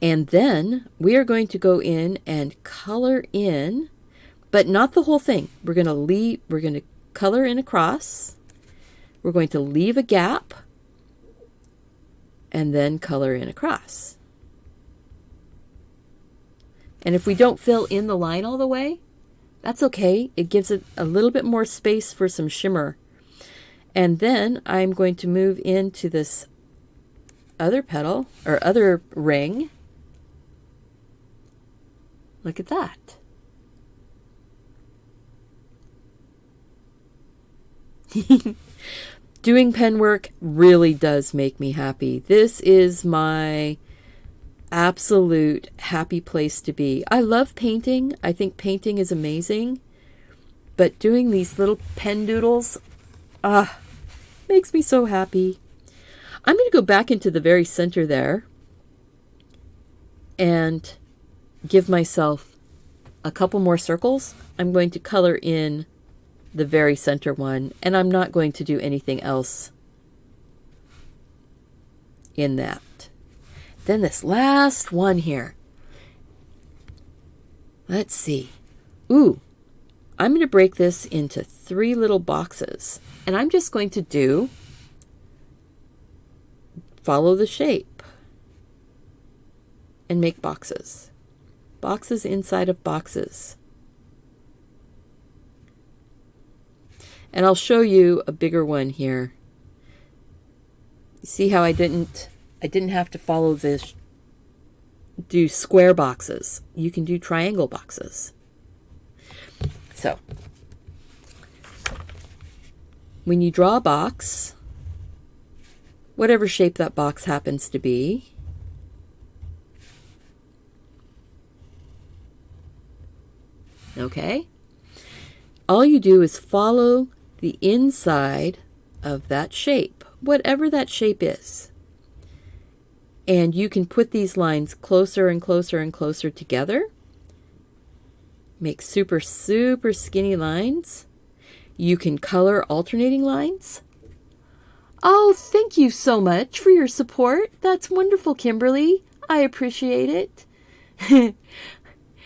And then we are going to go in and color in, but not the whole thing. We're going to color in across. We're going to leave a gap and then color in across. And if we don't fill in the line all the way, that's okay. It gives it a little bit more space for some shimmer. And then I'm going to move into this other petal or other ring. Look at that. Doing pen work really does make me happy. This is my absolute happy place to be. I love painting. I think painting is amazing. But doing these little pen doodles, makes me so happy. I'm going to go back into the very center there and give myself a couple more circles. I'm going to color in the very center one, and I'm not going to do anything else in that. Then this last one here. Let's see. Ooh, I'm going to break this into 3 little boxes, and I'm just going to follow the shape and make boxes. Boxes inside of boxes. And I'll show you a bigger one here. You see how I didn't have to follow this, do square boxes. You can do triangle boxes. So, when you draw a box, whatever shape that box happens to be, okay, all you do is follow the inside of that shape, whatever that shape is. And you can put these lines closer and closer and closer together. Make super, super skinny lines. You can color alternating lines. Oh, thank you so much for your support. That's wonderful, Kimberly. I appreciate it.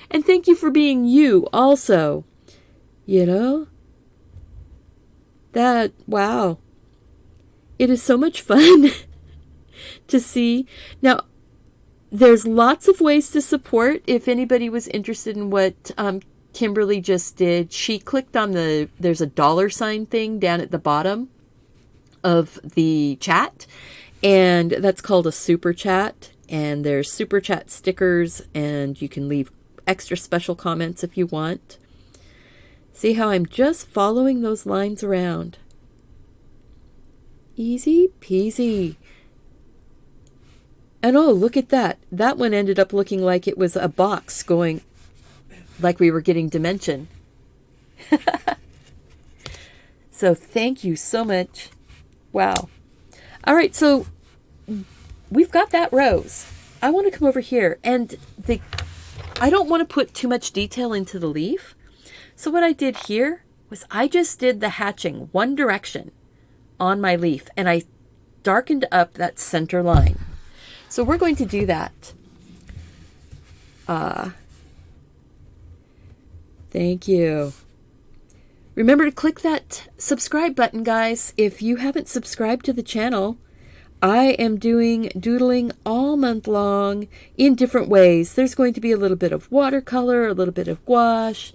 And thank you for being you also. You know? Wow. It is so much fun to see. Now, there's lots of ways to support. If anybody was interested in what Kimberly just did, she clicked on there's a $sign thing down at the bottom of the chat, and that's called a super chat. And there's super chat stickers, and you can leave extra special comments if you want. See how I'm just following those lines around. Easy peasy. And oh, look at that. That one ended up looking like it was a box going, like we were getting dimension. So thank you so much. Wow. All right, so we've got that rose. I want to come over here, and I don't want to put too much detail into the leaf. So what I did here was I just did the hatching one direction on my leaf, and I darkened up that center line. So we're going to do that. Thank you. Remember to click that subscribe button, guys. If you haven't subscribed to the channel, I am doing doodling all month long in different ways. There's going to be a little bit of watercolor, a little bit of gouache,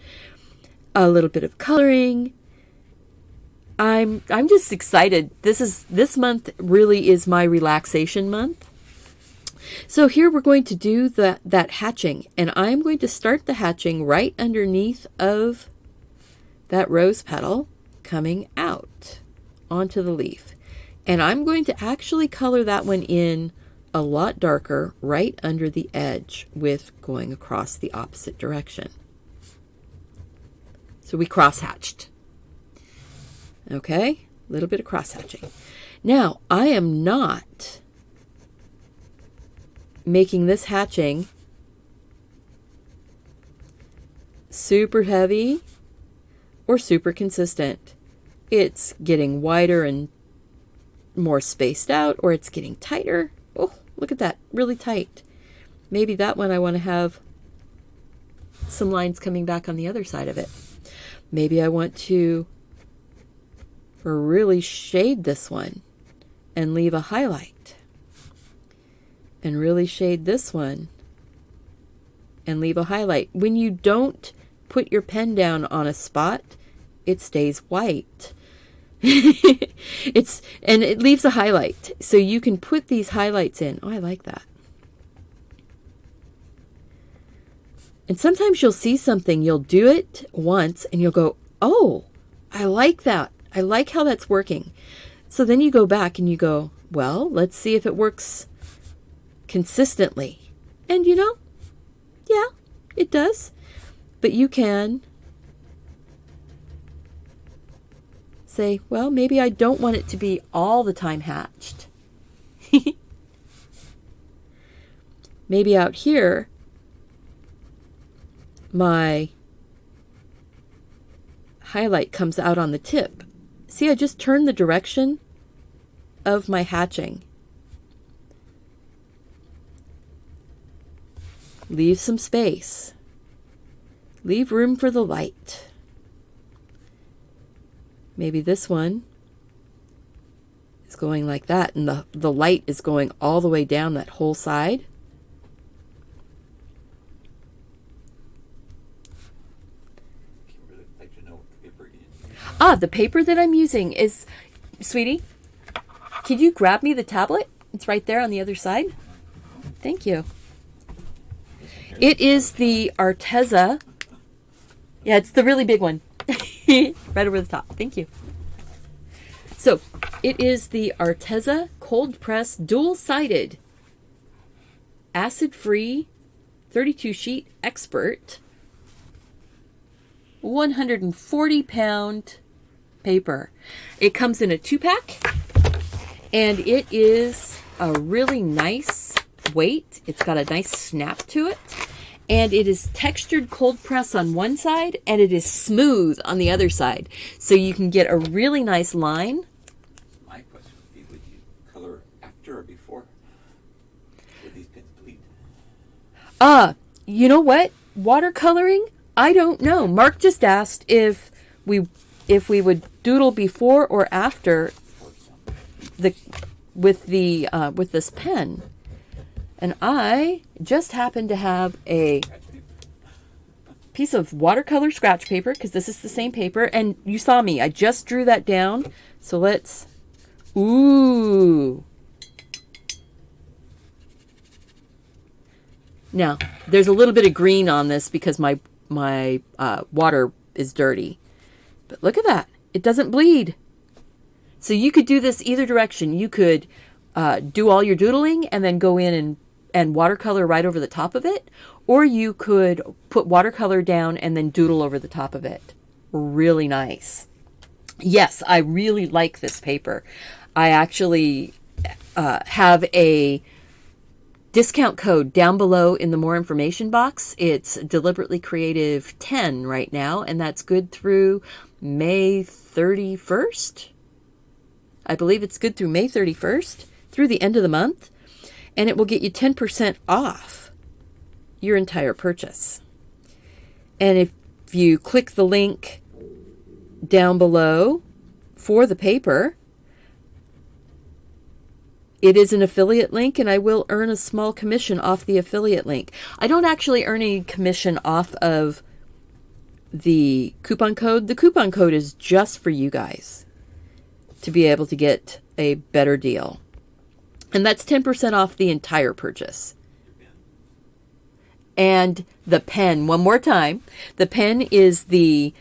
a little bit of coloring. I'm just excited. This month really is my relaxation month. So here we're going to do that hatching, and I'm going to start the hatching right underneath of that rose petal coming out onto the leaf. And I'm going to actually color that one in a lot darker right under the edge with going across the opposite direction. So we cross-hatched. Okay, a little bit of cross-hatching. Now, I am not making this hatching super heavy or super consistent. It's getting wider and more spaced out, or it's getting tighter. Oh, look at that, really tight. Maybe that one I want to have some lines coming back on the other side of it. Maybe I want to really shade this one and leave a highlight, and really shade this one and leave a highlight. When you don't put your pen down on a spot, it stays white. And it leaves a highlight, so you can put these highlights in. Oh, I like that. And sometimes you'll see something, you'll do it once and you'll go, oh, I like that. I like how that's working. So then you go back and you go, well, let's see if it works consistently. And you know, yeah, it does. But you can say, well, maybe I don't want it to be all the time hatched. Maybe out here, my highlight comes out on the tip. See, I just turned the direction of my hatching. Leave some space. Leave room for the light. Maybe this one is going like that, and the light is going all the way down that whole side. The paper that I'm using is, sweetie, could you grab me the tablet? It's right there on the other side. Thank you. It is the Arteza. Yeah, it's the really big one. Right over the top. Thank you. So, it is the Arteza cold press dual-sided acid-free 32 sheet expert 140-pound paper. It comes in a 2-pack, and it is a really nice weight. It's got a nice snap to it, and it is textured cold press on one side, and it is smooth on the other side, so you can get a really nice line. My question would be, would you color after or before? Would these pins bleed? You know what? Watercoloring? I don't know. Mark just asked if we would doodle before or after with this pen. And I just happen to have a piece of watercolor scratch paper, because this is the same paper, and you saw me. I just drew that down. So let's, ooh. Now, there's a little bit of green on this because my water is dirty. But look at that. It doesn't bleed. So you could do this either direction. You could do all your doodling and then go in and watercolor right over the top of it. Or you could put watercolor down and then doodle over the top of it. Really nice. Yes, I really like this paper. I actually have a discount code down below in the more information box. It's Deliberately Creative 10 right now, and that's good through May 31st. I believe it's good through May 31st, through the end of the month, and it will get you 10% off your entire purchase. And if you click the link down below for the paper, it is an affiliate link, and I will earn a small commission off the affiliate link. I don't actually earn any commission off of the coupon code. The coupon code is just for you guys to be able to get a better deal. And that's 10% off the entire purchase. And the pen, one more time. The pen is the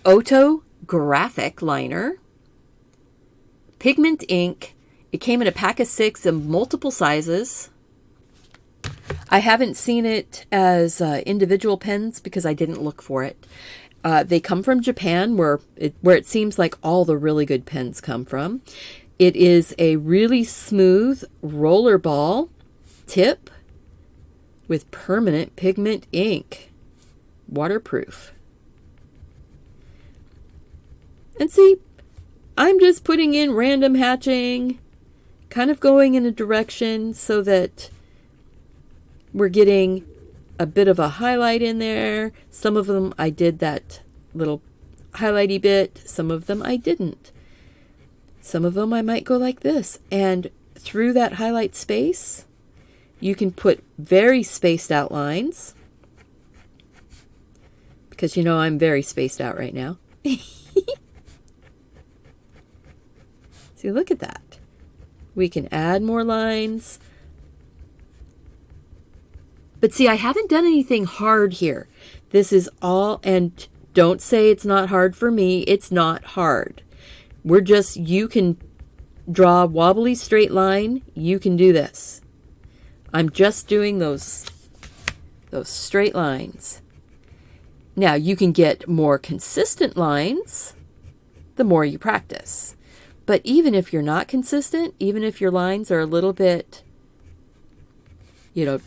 Otto Graphic Liner. Pigment ink. It came in a pack of 6 in multiple sizes. I haven't seen it as individual pens because I didn't look for it. They come from Japan, where it seems like all the really good pens come from. It is a really smooth rollerball tip with permanent pigment ink. Waterproof. And see, I'm just putting in random hatching, kind of going in a direction so that we're getting a bit of a highlight in there. Some of them I did that little highlighty bit. Some of them I didn't. Some of them I might go like this. And through that highlight space, you can put very spaced out lines. Because you know I'm very spaced out right now. See, look at that. We can add more lines. But see, I haven't done anything hard here. This is all, and don't say it's not hard for me. It's not hard. We're just, you can draw a wobbly straight line. You can do this. I'm just doing those straight lines. Now, you can get more consistent lines the more you practice. But even if you're not consistent, even if your lines are a little bit, you know,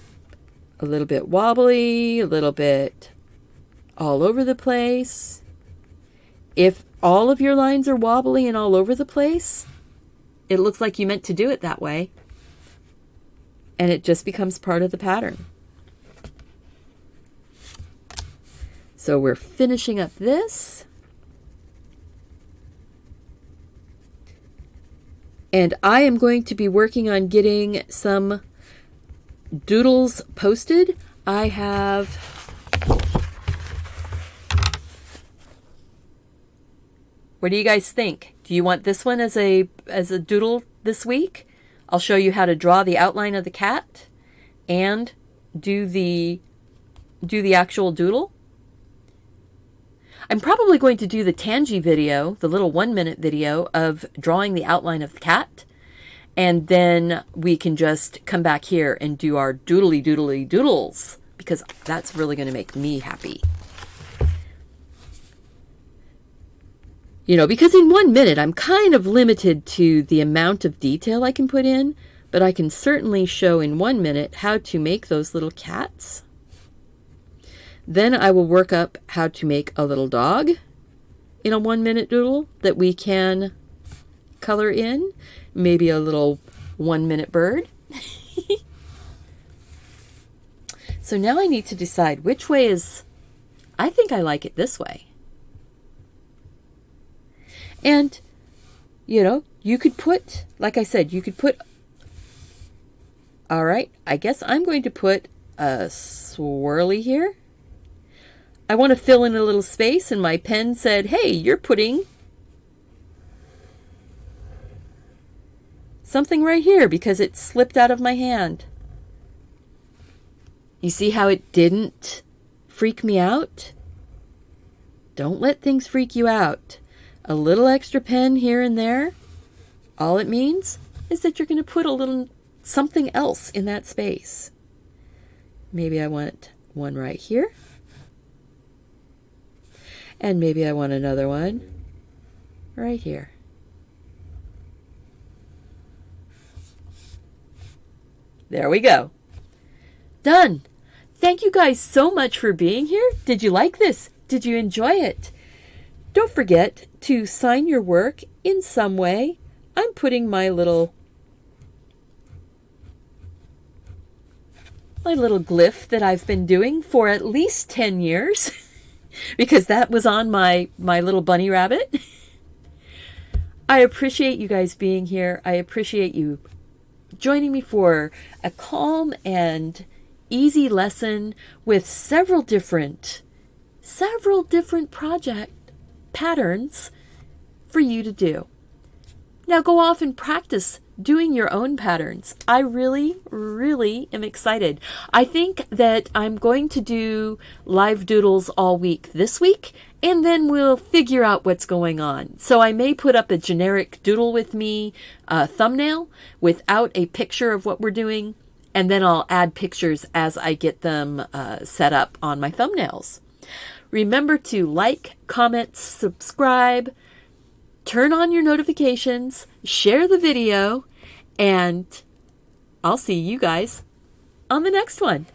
a little bit wobbly, a little bit all over the place. If all of your lines are wobbly and all over the place, it looks like you meant to do it that way. And it just becomes part of the pattern. So we're finishing up this. And I am going to be working on getting some doodles posted. I have what do you guys think? Do you want this one as a doodle this week? I'll show you how to draw the outline of the cat and do the actual doodle. I'm probably going to do the Tangy video, the little 1-minute video of drawing the outline of the cat. And then we can just come back here and do our doodly doodly doodles, because that's really going to make me happy. You know, because in 1 minute, I'm kind of limited to the amount of detail I can put in, but I can certainly show in 1 minute how to make those little cats. Then I will work up how to make a little dog in a 1-minute doodle that we can color in. Maybe a little 1-minute bird. So now I need to decide which way is, I think I like it this way. And, you know, you could put, like I said, you could put, all right, I guess I'm going to put a swirly here. I want to fill in a little space, and my pen said, hey, you're putting something right here because it slipped out of my hand. You see how it didn't freak me out? Don't let things freak you out. A little extra pen here and there, all it means is that you're going to put a little something else in that space. Maybe I want one right here. And maybe I want another one right here. There we go. Done. Thank you guys so much for being here. Did you like this? Did you enjoy it? Don't forget to sign your work in some way. I'm putting my little glyph that I've been doing for at least 10 years. Because that was on my little bunny rabbit. I appreciate you guys being here. I appreciate you joining me for a calm and easy lesson with several different project patterns for you to do. Now go off and practice doing your own patterns. I really, really am excited. I think that I'm going to do live doodles all week this week, and then we'll figure out what's going on. So I may put up a generic Doodle with Me thumbnail without a picture of what we're doing, and then I'll add pictures as I get them set up on my thumbnails. Remember to like, comment, subscribe, turn on your notifications, share the video, and I'll see you guys on the next one.